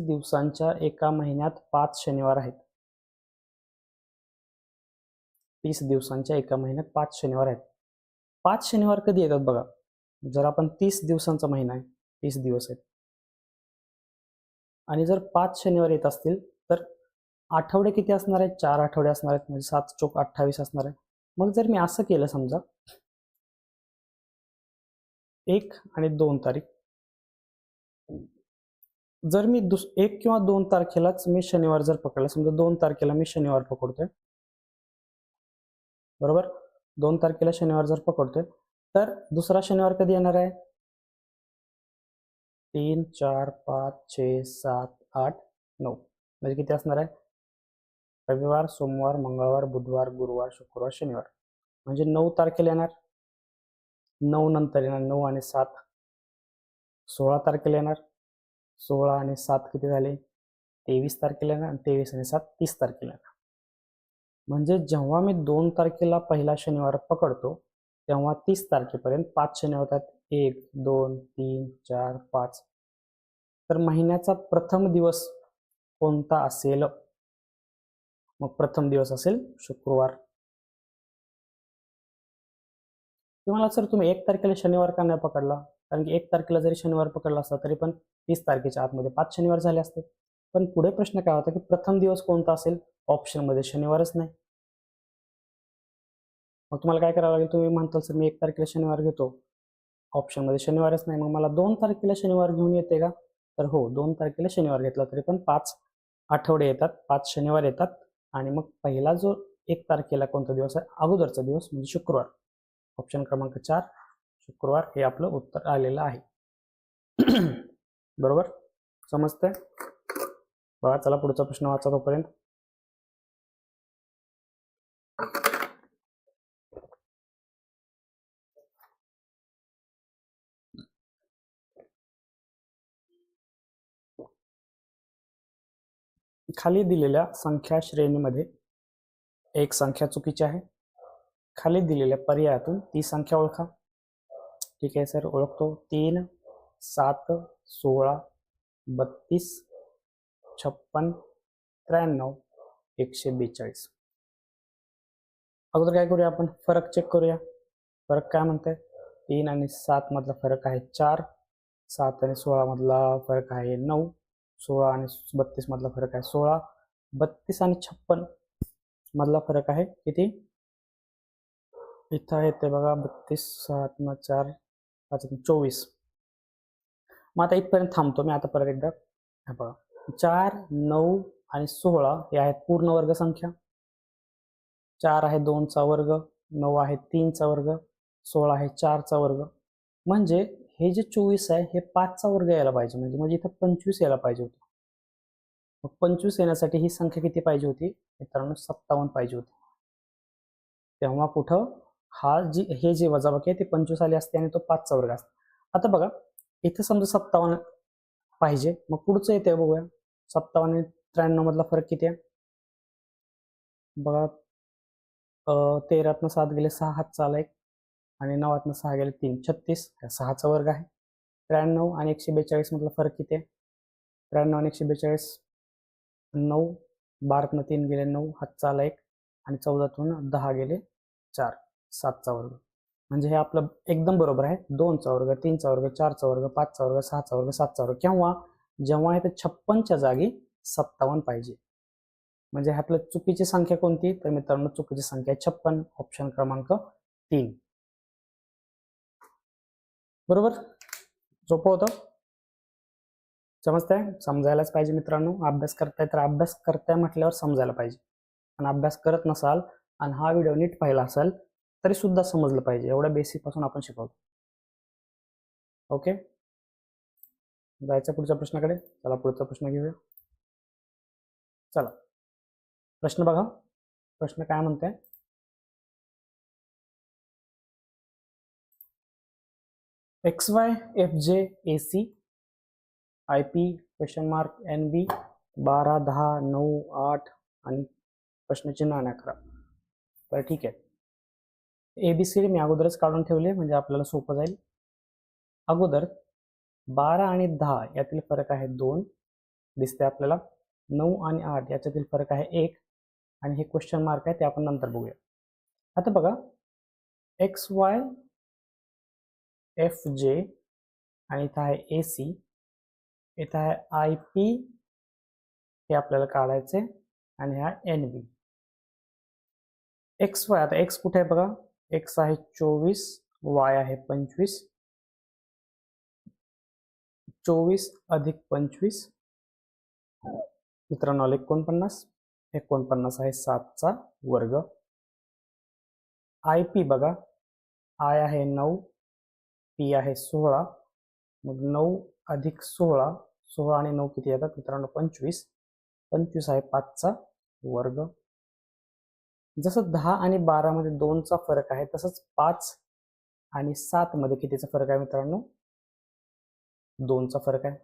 दिवसांच्या एका महिन्यात 5 शनिवार आहेत. 30 दिवसांच्या एका महिन्यात 5 शनिवार आहेत. 5 शनिवार कधी येतात बघा. जर आपण 30 दिवसांचा महिना आहे, 30 दिवस आहेत, आणि जर 5 शनिवार येत असतील तर आठवडे किती असणार आहेत? 4 आठवडे असणार आहेत, म्हणजे 7 चोक 28 असणार आहे. मग जर मी असं केलं, समजा 1 आणि 2 तारीख, जर मी 1 किंवा 2 तारखेलाच मी शनिवार जर पकडला, समजा 2 तारखेला मी शनिवार पकडतोय, बरोबर, 2 तारखेला शनिवार जर पकडतोय, तर दुसरा शनिवार कधी येणार आहे? 3 4 5 6 7 8 9, म्हणजे किती असणार आहे? रविवार, सोमवार, मंगळवार, बुधवार, गुरुवार, शुक्रवार, शनिवार, म्हणजे 9 तारखेला येणार. 9 नंतर येणार 9 आणि 7 16 तारखेला येणार. 16 आणि 7 किती झाले? 23 तारखेला येणार. 23 आणि 7 30 तारखेला येणार. म्हणजे जेव्हा मी 2 तारखेला पहिला शनिवार पकडतो, तेव्हा 30 तारखेपर्यंत 5 शनिवार होतात. 1 2 3 4 5. तर महिन्याचा प्रथम दिवस कोणता असेल? मग प्रथम दिवस असेल शुक्रवार. तुम्हाला सर तुम्ही 1 तारखेला शनिवार का नाही पकडला? कारण की 1 तारखेला जरी शनिवार पकडला असता तरी पण 30 तारखेच्या आतमध्ये 5 शनिवार झाले असते. पण पुढे प्रश्न काय होता की प्रथम दिवस कोणता असेल? ऑप्शनमध्ये शनिवारच नाही. मग तुम्हाला काय करावं लागेल? तुम्ही म्हणताल सर मी 1 तारखेला शनिवार घेतो, ऑप्शनमध्ये शनिवारच नाही, मग मला 2 तारखेला शनिवार घेऊन येते का? तर हो, 2 तारखेला शनिवार घेतला तरी पण 5 आठवडे येतात, 5 शनिवार येतात. आणि मग पहिला जो 1 तारखेला कोणता दिवस आहे? अगोदरचा दिवस म्हणजे शुक्रवार. ऑप्शन क्रमांक 4 शुक्रवार हे आपलं उत्तर आलेलं आहे. बरोबर, समजतंय? बघा, चला पुढचा प्रश्न वाचा तोपर्यंत. खाली दिलेल्या संख्या श्रेणीमध्ये एक संख्या चुकीची आहे. खाली दिलेल्या पर्यायातून ती संख्या ओळखा. ठीक आहे सर, ओळखतो. 3 7 16 32 56 93 142. अगोदर काय करूया आपण? फरक चेक करूया. फरक काय म्हणतंय? 3 आणि 7 मधला फरक आहे 4, 7 आणि 16 मधला फरक आहे 9, 16 आणि 32 मधला फरक आहे 16, 32 आणि 56 मधला फरक आहे किती? इथं आहे ते बघा, 32 7 4 5 24. मग आता इथपर्यंत थांबतो मी. आता परत एकदा बघा, 4 9 आणि 16 हे आहेत पूर्ण वर्ग संख्या. 4 आहे 2 चा वर्ग, 9 आहे 3 चा वर्ग, 16 आहे 4 चा वर्ग. म्हणजे हे जे 24 आहे हे 5 चा वर्ग यायला पाहिजे, म्हणजे इथं 25 यायला पाहिजे होतं. मग 25 येण्यासाठी ही संख्या किती पाहिजे होती मित्रांनो? 57 पाहिजे होती. तेव्हा कुठं हे जे वजाबाकी आहे ते 25 आले असते आणि तो 5 चा वर्ग असते. आता बघा, इथे समजा 57 पाहिजे, मग पुढचं येते बघूया. 57 आणि 93 मधला फरक किती आहे बघा. 13तनं 7 गेले 6, हातचा आला 1, आणि 9तनं 6 गेले 3, 36, 6 चा वर्ग आहे. 93 आणि 142 मधला फरक किती आहे? 93 आणि 142 9, 12तनं 3 गेले 9, हातचा आला 1, आणि 14तून 10 गेले 4, 7 चा वर्ग. म्हणजे हे आपलं एकदम बरोबर आहे. 2 चा वर्ग, 3 चा वर्ग, 4 चा वर्ग, 5 चा वर्ग, 6 चा वर्ग, 7 चा वर्ग. केव्हा? जेव्हा इथे 56 च्या जागी 57 पाहिजे. म्हणजे ह्यातलं चुकीची संख्या कोणती? तर मित्रांनो, चुकीची संख्या 56, ऑप्शन क्रमांक 3. बरोबर, सोपं होतं. समजतंय? समजायलाच पाहिजे मित्रांनो. अभ्यास करताय तर अभ्यास करताय म्हटल्यावर समजायला पाहिजे. आणि अभ्यास करत नसाल आणि हा व्हिडिओ नीट पाहिला असाल तरी सुद्धा समजलं पाहिजे. एवढ्या बेसिक पासून आपण शिकवतो. ओके, जायचं पुढच्या प्रश्नाकडे. चला पुढचा प्रश्न घेऊया. चला, प्रश्न बघा. प्रश्न काय म्हणताय? XY FJ AC IP question mark NB 12, 10, 9, 8 आणि प्रश्नचिन्ह आणि 11. तर ठीक आहे, ABCD मी अगोदरच काढून ठेवले म्हणजे आपल्याला सोपं जाईल. अगोदर 12 आणि 10 यातील फरक आहे 2 दिसते आपल्याला. 9 आणि 8 याच्यातील फरक आहे 1 आणि हे क्वेश्चन मार्क आहे ते आपण नंतर बघूया. आता बघा XY FJ आणि इथं आहे AC, इथं आहे IP हे आपल्याला काढायचे आणि हा NB. XY आता X कुठे आहे बघा, X आहे 24, Y आहे 25. 24 अधिक 25 मित्रांनो 49. 49 आहे 7चा वर्ग. IP बघा, I आहे 9, P आहे 16. मग 9 अधिक 16, 16 आणि 9 किती येतात मित्रांनो 25. 25 आहे 5चा वर्ग. जसं 10 आणि 12 मध्ये 2चा फरक आहे तसंच 5 आणि 7 मध्ये कितीचा फरक आहे मित्रांनो, 2चा फरक आहे.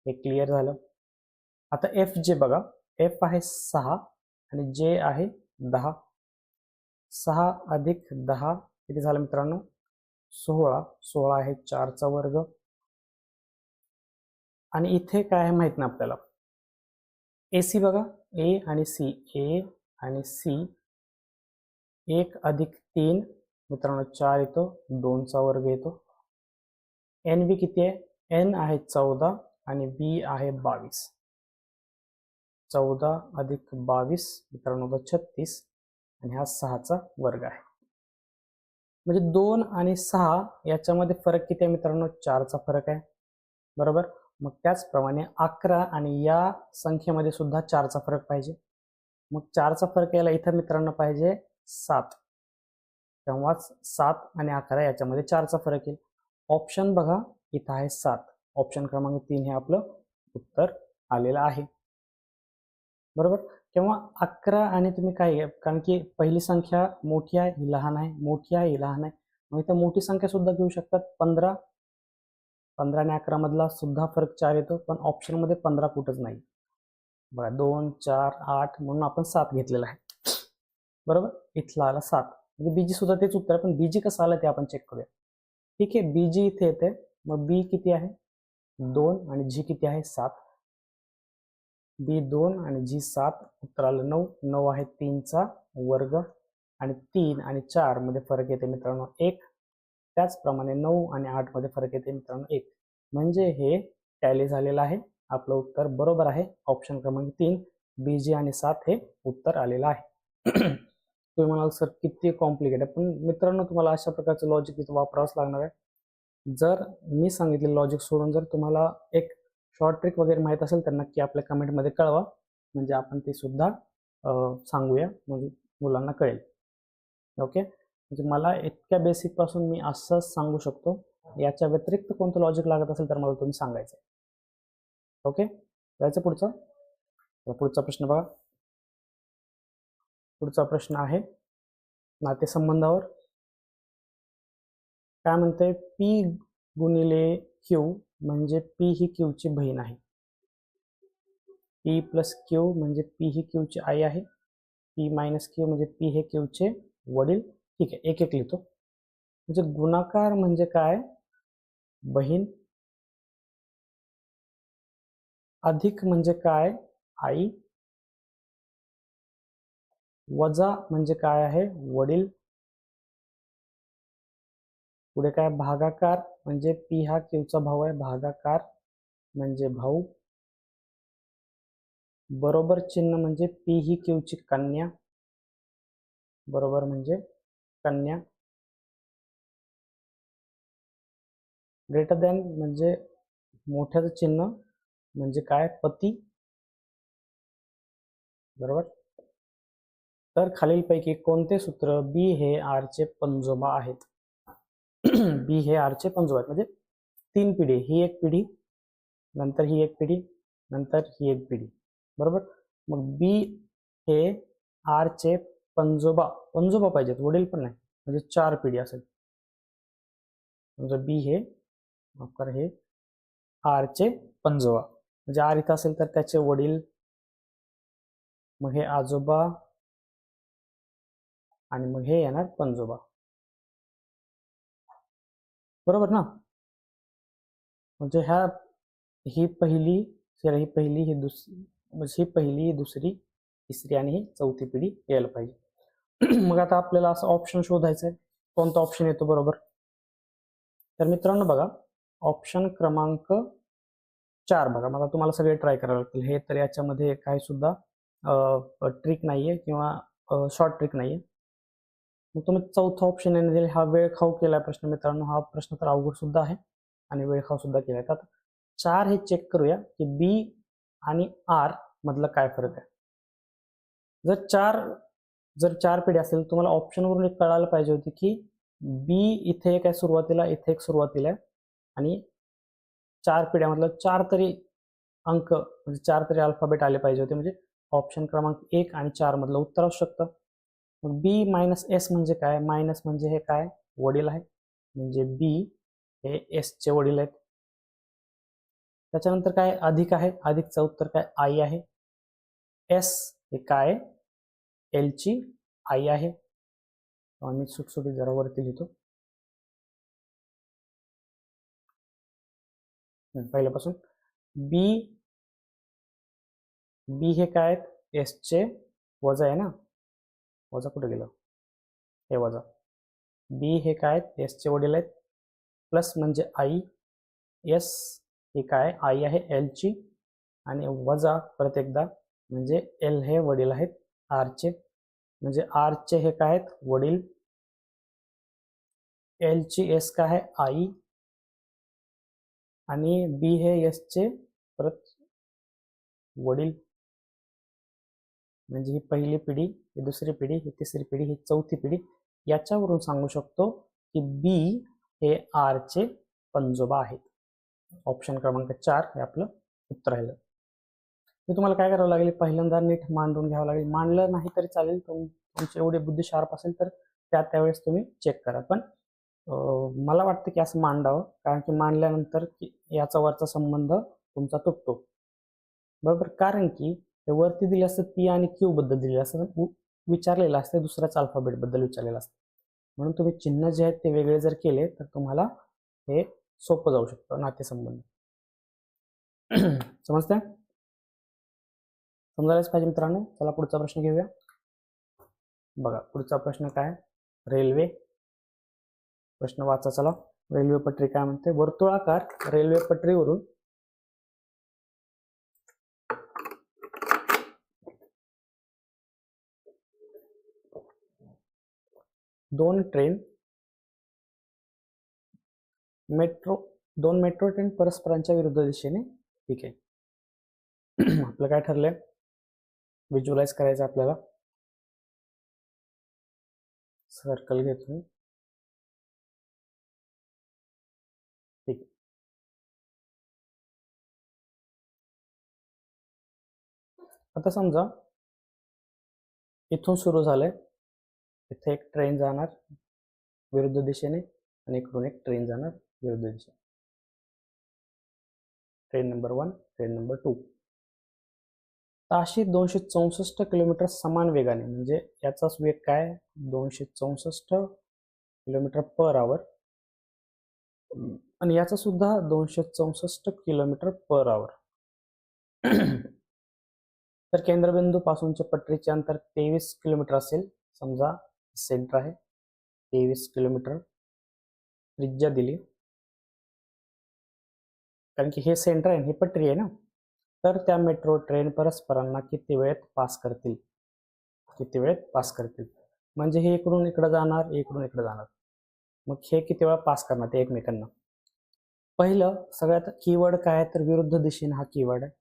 हे क्लिअर झालं. आता FJ बघा, F आहे 6 आणि J आहे 10. 6 अधिक 10 किती झालं मित्रांनो 16. 16 आहे 4चा वर्ग. आणि इथे काय आहे माहित नाही आपल्याला. AC बघा, A आणि C, A आणि C 1 अधिक 3 मित्रांनो 4 येतो, 2चा वर्ग येतो. NB किती आहे, N आहे 14 आणि B आहे 22. 14 अधिक 22 मित्रांनो 36 आणि हा 6चा वर्ग आहे. म्हणजे 2 आणि 6 याच्यामध्ये फरक किती आहे मित्रांनो, 4चा फरक आहे, बरोबर. मग त्याचप्रमाणे 11 आणि या संख्येमध्ये सुद्धा 4चा फरक पाहिजे. मग 4चा फरक यायला इथं मित्रांनो पाहिजे 7, तेव्हाच 7 आणि 11 याच्यामध्ये 4चा फरक येईल. ऑप्शन बघा इथं आहे 7, ऑप्शन क्रमांक 3 हे आपलं उत्तर आलेलं आहे, बरोबर. किंवा 11 आणि तुम्ही काय, कारण की पहिली संख्या मोठी आहे ही लहान आहे, मोठी आहे ही लहान आहे, मग इथं मोठी संख्या सुद्धा घेऊ शकतात. 15 आणि 11 मधला सुद्धा फरक 4 येतो, पण ऑप्शन मध्ये 15 कुठंच नाही बघा. 2, 4, 8 म्हणून आपण 7 घेतलेला आहे, बरोबर. इथला आला 7, म्हणजे BG सुद्धा तेच उत्तर आहे, पण BG कसं आलं ते आपण चेक करूया. ठीक आहे, BG इथे येते, मग B किती आहे 2 आणि G किती आहे 7. B 2 आणि G 7, उत्तर आलं 9. 9 आहे 3चा वर्ग आणि 3 आणि 4 मध्ये फरक येते मित्रांनो 1. त्याचप्रमाणे 9 आणि 8 मध्ये फरक येते मित्रांनो 1. म्हणजे हे टॅली झालेलं आहे. आपलं उत्तर बरोबर आहे. ऑप्शन क्रमांक 3 BG आणि 7 हे उत्तर आलेलं आहे. तुम्ही म्हणाल सर किती कॉम्प्लिकेट आहे, पण मित्रांनो तुम्हाला अशा प्रकारचं लॉजिक इथं वापरावंच लागणार आहे. जर मी सांगितलेलं लॉजिक सोडून जर तुम्हाला एक शॉर्ट ट्रिक वगैरे माहीत असेल तर नक्की आपल्या कमेंटमध्ये कळवा, म्हणजे आपण ते सुद्धा सांगूया, म्हणजे मुलांना कळेल. ओके, म्हणजे मला इतक्या बेसिक पासून मी असंच सांगू शकतो. याच्या व्यतिरिक्त कोणतं लॉजिक लागत असेल तर मला तुम्ही सांगायचं. ओके, जायचं पुढचा. पुढचा प्रश्न बघा. पुढचा प्रश्न आहे नातेसंबंधावर. काय म्हणते, P गुणिले Q म्हणजे P ही Q ची बहीण आहे. P प्लस Q म्हणजे P ही Q ची आई आहे. P मायनस Q म्हणजे P हे Q चे वडील. ठीक आहे, एक एक लिहितो. म्हणजे गुणाकार म्हणजे काय, बहीण. अधिक म्हणजे काय, आई. वजा म्हणजे काय आहे, वडील. पुढे काय, भागाकार म्हणजे P हा Q चा भाऊ आहे, भागाकार म्हणजे भाऊ. बरोबर चिन्ह म्हणजे P ही Q ची कन्या, बरोबर म्हणजे कन्या. ग्रेटर दॅन म्हणजे मोठ्याचं चिन्ह म्हणजे काय, पती, बरोबर. तर खालीलपैकी कोणते सूत्र B हे R चे पणजोबा आहेत. B हे R चे पणजोबा आहेत, म्हणजे 3 पिढी, ही एक पिढी, नंतर ही एक पिढी, नंतर ही एक पिढी, बरोबर. मग B हे R चे पणजोबा पाहिजेत, वडील पण नाही, म्हणजे 4 पिढी असेल. म्हणजे B हे हे आर चे पंजोबा, म्हणजे आर इथं असेल तर त्याचे वडील, मग हे आजोबा आणि मग हे येणार पंजोबा, बरोबर ना. म्हणजे ही पहिली ही पहिली ही दुसरी, म्हणजे ही पहिली दुसरी तिसरी आणि ही चौथी पिढी यायला पाहिजे. मग आता आपल्याला असं ऑप्शन शोधायचं आहे, कोणता ऑप्शन येतो बरोबर. तर मित्रांनो बघा, ऑप्शन क्रमांक 4 बघा, मला तुम्हाला सगळे ट्राय करावे लागतील. हे तर याच्यामध्ये काही सुद्धा ट्रिक नाहीये किंवा शॉर्ट ट्रिक नाहीये. मग तुम्ही चौथा ऑप्शन येणे दिले, हा वेळ खाऊ केलाय प्रश्न मित्रांनो. हा प्रश्न तर अवघड सुद्धा आहे आणि वेळ खाऊ सुद्धा केलाय. आता 4 हे चेक करूया की बी आणि आर मधला काय फरक आहे. जर चार पिढी असेल, तुम्हाला ऑप्शनवरून एक कळायला पाहिजे होती की बी इथे एक आहे सुरुवातीला, इथे एक सुरुवातीला आहे आणि 4 पिढ्यामधलं 4 तरी अंक, म्हणजे 4 तरी अल्फाबेट आले पाहिजे होते, म्हणजे ऑप्शन क्रमांक 1 आणि 4 मधलं उत्तर असू शकतं. मग बी मायनस एस म्हणजे काय, मायनस म्हणजे हे काय, वडील आहे, म्हणजे बी हे एस चे वडील आहेत. त्याच्यानंतर काय, अधिक आहे, अधिकचं उत्तर काय, आई आहे. एस हे काय, एल ची आई आहे. आणि सुटसुटीत जरा वरती लिहितो पहिल्यापासून. बी बी हे काय आहेत, एस चे वजा आहे ना, वजा कुठे गेलं, हे वजा. बी हे काय आहेत, एस चे वडील आहेत, प्लस म्हणजे आई, एस हे काय आई आहे एल ची, आणि वजा परत एकदा म्हणजे एल हे वडील आहेत आर चे, म्हणजे आर चे हे काय आहेत वडील, एल ची एस काय आहे आई, आणि बी हे एस चे परत वडील, म्हणजे ही पहिली पिढी, ही दुसरी पिढी, ही तिसरी पिढी, ही चौथी पिढी. याच्यावरून सांगू शकतो की बी हे आर चे पंजोबा आहेत. ऑप्शन क्रमांक 4 हे आपलं उत्तर राहिलं. हे तुम्हाला काय करावं लागेल, पहिल्यांदा नीट मांडून घ्यावं लागेल. मांडलं नाही तरी चालेल, तुमची एवढी बुद्धी शार्प असेल तर त्यावेळेस तुम्ही चेक करा. पण मला वाटतं की असं मांडावं, कारण की मांडल्यानंतर याचा वरचा संबंध तुमचा तुटतो, बरोबर. कारण की हे वरती दिले असतं पी आणि क्यू बद्दल दिलेलं असतं, विचारलेलं असतं दुसऱ्याच अल्फाबेट बद्दल विचारलेलं असतं, म्हणून तुम्ही चिन्ह जे आहेत ते वेगळे जर केले तर तुम्हाला हे सोपं जाऊ शकतं नातेसंबंध. समजतंय, समजायलाच पाहिजे मित्रांनो. चला पुढचा प्रश्न घेऊया. बघा पुढचा प्रश्न काय, रेल्वे. प्रश्न वाचा चला. रेल्वे पटरी काय म्हणते, वर्तुळाकार रेल्वे पटरीवरून दोन मेट्रो ट्रेन परस्परांच्या विरुद्ध दिशेने, ठीक आहे. आपलं काय ठरलंय, व्हिज्युअलाइज करायचं आपल्याला. सर्कल घेतो, ठीक आहे. आता समजा इथून सुरू झालंय, इथे एक ट्रेन जाणार विरुद्ध दिशेने आणि इकडून एक ट्रेन जाणार विरुद्ध दिशेने. Train number 1, train number 2. ताशी 264 किलोमीटर समान वेगाने, म्हणजे याचाच वेग काय 264 किलोमीटर पर आवर, आणि याचा सुद्धा 264 किलोमीटर पर आवर. तर केंद्रबिंदू पासूनचे पटरीचे अंतर 23 किलोमीटर असेल. समजा सेंटर आहे, 23 किलोमीटर त्रिज्या दिली, कारण की हे सेंटर आहे, हे पटरी आहे ना. तर त्या मेट्रो ट्रेन परस्परांना किती वेळेत पास करतील, म्हणजे हे इकडून इकडे जाणार, इकडून इकडे जाणार, मग हे किती वेळा पास करणार ते एकमेकांना. पहिलं सगळ्यात कीवर्ड काय आहे, तर विरुद्ध दिशेने हा कीवर्ड आहे.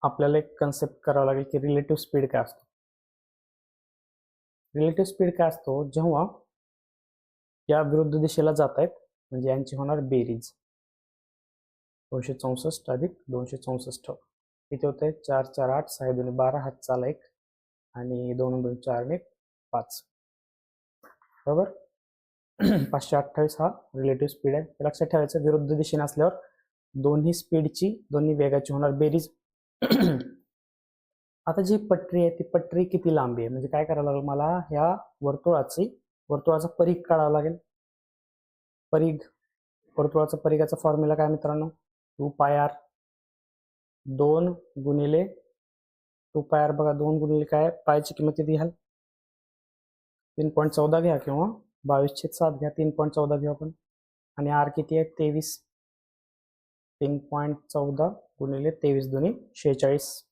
आपल्याला एक कन्सेप्ट करावं लागेल की रिलेटिव्ह स्पीड काय असतो. रिलेटिव्ह स्पीड काय असतो, जेव्हा या विरुद्ध दिशेला जात आहेत, म्हणजे यांची होणार बेरीज. 264 अधिक 264 किती होते, 4 4 8, 6 2 12, हात चाला 1 आणि 2 2 4 1 5, बरोबर. 528 हा रिलेटिव्ह स्पीड आहे. लक्षात ठेवायचं, विरुद्ध दिशेने असल्यावर दोन्ही स्पीडची, दोन्ही वेगाची होणार बेरीज. आता जी पट्टी आहे ती पट्टी किती लांबी आहे, म्हणजे काय करावं लागेल मला, ह्या वर्तुळाचा परिघ काढावा लागेल. वर्तुळाचा परिघाचा फॉर्म्युला काय मित्रांनो, 2πr. 2 गुणिले 2πr, बघा 2 गुणिले काय, पायची किंमत किती घ्याल, 3.14 घ्या किंवा 22/7 घ्या, 3.14 घेऊ आपण. आणि आर किती आहे, 23. 3.14 गुणिले 23 दुनी 46.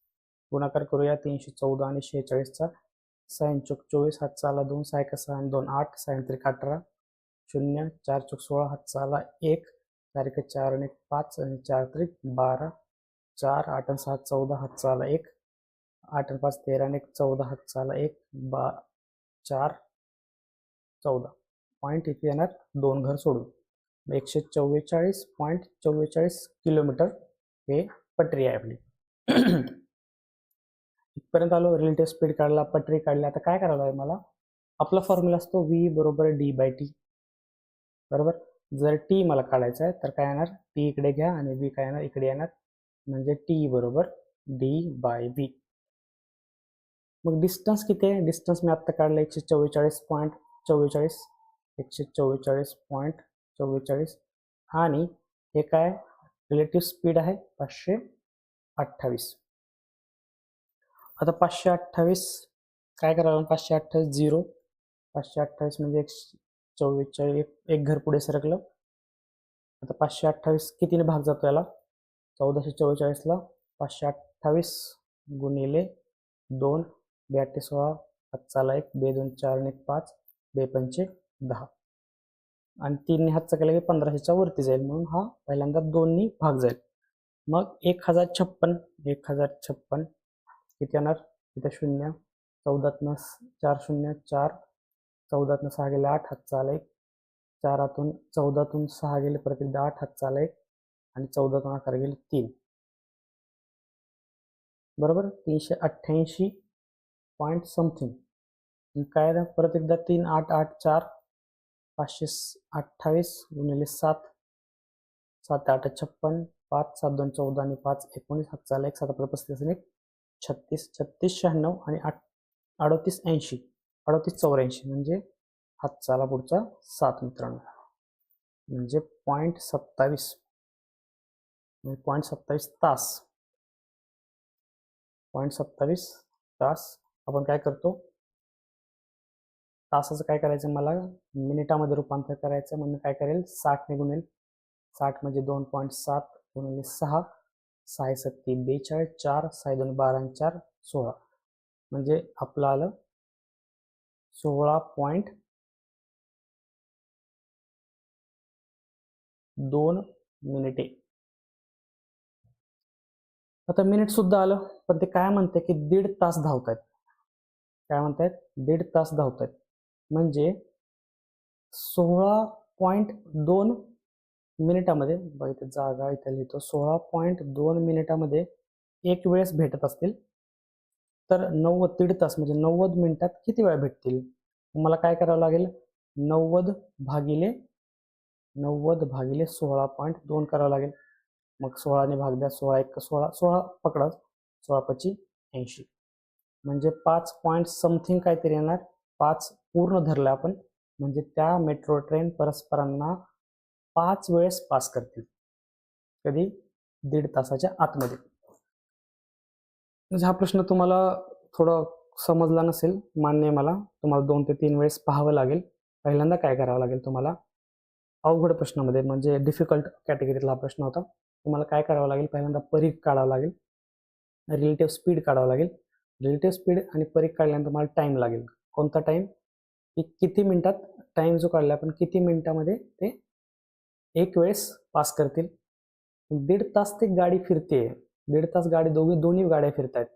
गुणाकार करूया 314 आणि 46चा. 6 चौक 24, हातचा आला 2, 6 1 6 आणि 2 8, 6 3 18, 0 4 चौक 16, हातचा आला 1, 4 1 4 आणि 5 आणि 4 3 12, 4 8 आणि 6 14, हातचा आला 1, 8 आणि 5 13 आणि 1 14, हातचा आला 1, 4 14. पॉईंट इथे येणार 2 घर सोडून. 144.44 किलोमीटर हे पट्टी आहे आपली. इथपर्यंत आलो, रिलेटिव्ह स्पीड काढला, पट्टी काढली. आता काय करायला आहे मला, आपला फॉर्म्युला असतो v बरोबर d/t, बरोबर. जर t मला काढायचं आहे तर काय येणार, t इकडे घ्या आणि v काय येणार, इकडे येणार, म्हणजे t बरोबर d/v. मग डिस्टन्स किती आहे, डिस्टन्स मी आत्ता काढलं 144.44, 144.44, आणि हे काय रिलेटिव्ह स्पीड आहे 528. आता 528 काय करावं, 528 0, 528 म्हणजे 144, एक घर पुढे सरकलं. आता 528 कितीने भाग जातो याला, 1444ला 528 गुणिले 2, 2 16, हातचाला 1, 2 2 4 आणि 5, 2 5 10, आणि 3 हातचा केला की 1500च्या वरती जाईल, म्हणून हा पहिल्यांदा 2 भाग जाईल. मग 1056 किती येणार, इथे 0, 14 4 0 4, 14 6 गेले 8, हातचा आला 1, 4 14 6 गेले परत एकदा 8, हातचा आला 1, आणि 14 11 गेले 3, बरोबर. 388 पॉईंट समथिंग. काय परत एकदा 3 8 8 4, 528 गुणिले 7, 7 8 56, 5 7 2 14 आणि 5 19, हातचा आला 1, 7 35 आणि 36 36 96 आणि 38 80, 38 84, म्हणजे हातचा आला पुढचा 7 मित्रांनो, म्हणजे 0.27, म्हणजे 0.27 तास. 0.27 तास. आपण काय करतो, तासाचं काय करायचं, मला मिनिटामध्ये रूपांतर करायचं, म्हणून काय करेल, 60 ने गुणेल. 60 म्हणजे 2.7 गुणिले 6, 6 7 42, 4 6 2 12 आणि 4 16, म्हणजे आपलं आलं 16.2 मिनिटे. आता मिनिट सुद्धा आलं, पण ते काय म्हणते की 1.5 तास धावतायत. काय म्हणतायत, 1.5 तास धावतायत, म्हणजे 16.2 मिनिटामध्ये, बघा इथे जागा इथे लिहितो, 16.2 मिनिटामध्ये एक वेळेस भेटत असतील तर 1.5 तास म्हणजे 90 मिनिटात किती वेळा भेटतील. मला काय करावं लागेल, 90 भागिले 16.2 करावं लागेल. मग 16ने भाग द्या, 16 1 16, 16 पकडा, 16 5 80, म्हणजे 5 पॉईंट समथिंग काहीतरी येणार. 5 पूर्ण धरलं आपण, म्हणजे त्या मेट्रो ट्रेन परस्परांना 5 वेळेस पास करतील. कधी, 1.5 तासाच्या आतमध्ये. म्हणजे हा प्रश्न तुम्हाला थोडा समजला नसेल, मान्य मला, तुम्हाला 2 ते 3 वेळेस पाहावं लागेल. पहिल्यांदा काय करावं लागेल तुम्हाला, अवघड प्रश्नामध्ये म्हणजे डिफिकल्ट कॅटेगरीतला हा प्रश्न होता. तुम्हाला काय करावं लागेल, पहिल्यांदा परिघ काढावं लागेल, रिलेटिव्ह स्पीड काढावं लागेल. रिलेटिव्ह स्पीड आणि परिघ काढल्यानंतर तुम्हाला टाइम लागेल. कोणता टाइम, की किती मिनिटात, टाइम जो काढला आपण किती मिनिटामध्ये ते एक वेळेस पास करतील. 1.5 तास ते गाडी फिरते, 1.5 तास गाडी दोन्ही गाड्या फिरतायत,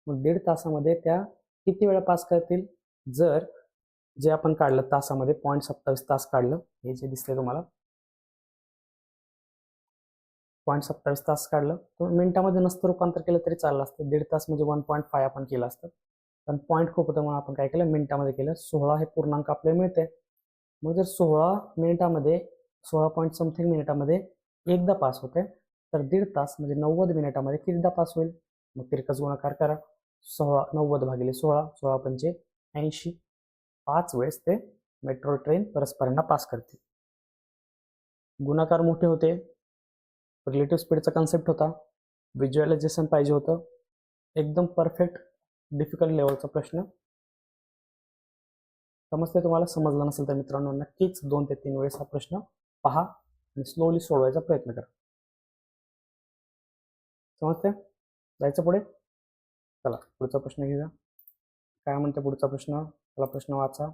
मग 1.5 तासामध्ये त्या किती वेळा पास करतील. जर जे आपण काढलं तासामध्ये 0.27 तास काढलं, हे जे दिसतंय तुम्हाला 0.27 तास काढलं, तर मिनिटामध्ये नसतं रूपांतर केलं तरी चाललं असतं. 1.5 तास म्हणजे 1.5 आपण केलं असतं, पण पॉईंट खूप होतं म्हणून आपण काय केलं, मिनिटामध्ये केलं. 16 हे पूर्णांक आपल्याला मिळते. मग जर 16 मिनिटामध्ये 16 पॉईंट समथिंग मिनिटामध्ये एकदा पास होते, तर 1.5 तास म्हणजे 90 मिनिटामध्ये कितीदा पास होईल? मग तिरकस गुणाकार करा. 90 भागिले 16, 16 पंचे 80. 5 वेळेस ते मेट्रो ट्रेन परस्परांना पास करते. गुणाकार मोठे होते. रिलेटिव्ह स्पीडचा कन्सेप्ट होता. व्हिज्युअलायझेशन पाहिजे होतं. एकदम परफेक्ट डिफिकल्ट लेवलचा प्रश्न. समजते तुम्हाला? समजला नसेल तर मित्रांनो नक्कीच 2 ते 3 वेळेस हा प्रश्न पहा आणि स्लोली सोडवायचा प्रयत्न करा. समजते? जायचं पुढे. चला पुढचा प्रश्न घेऊया. काय म्हणते पुढचा प्रश्न? चला प्रश्न वाचा.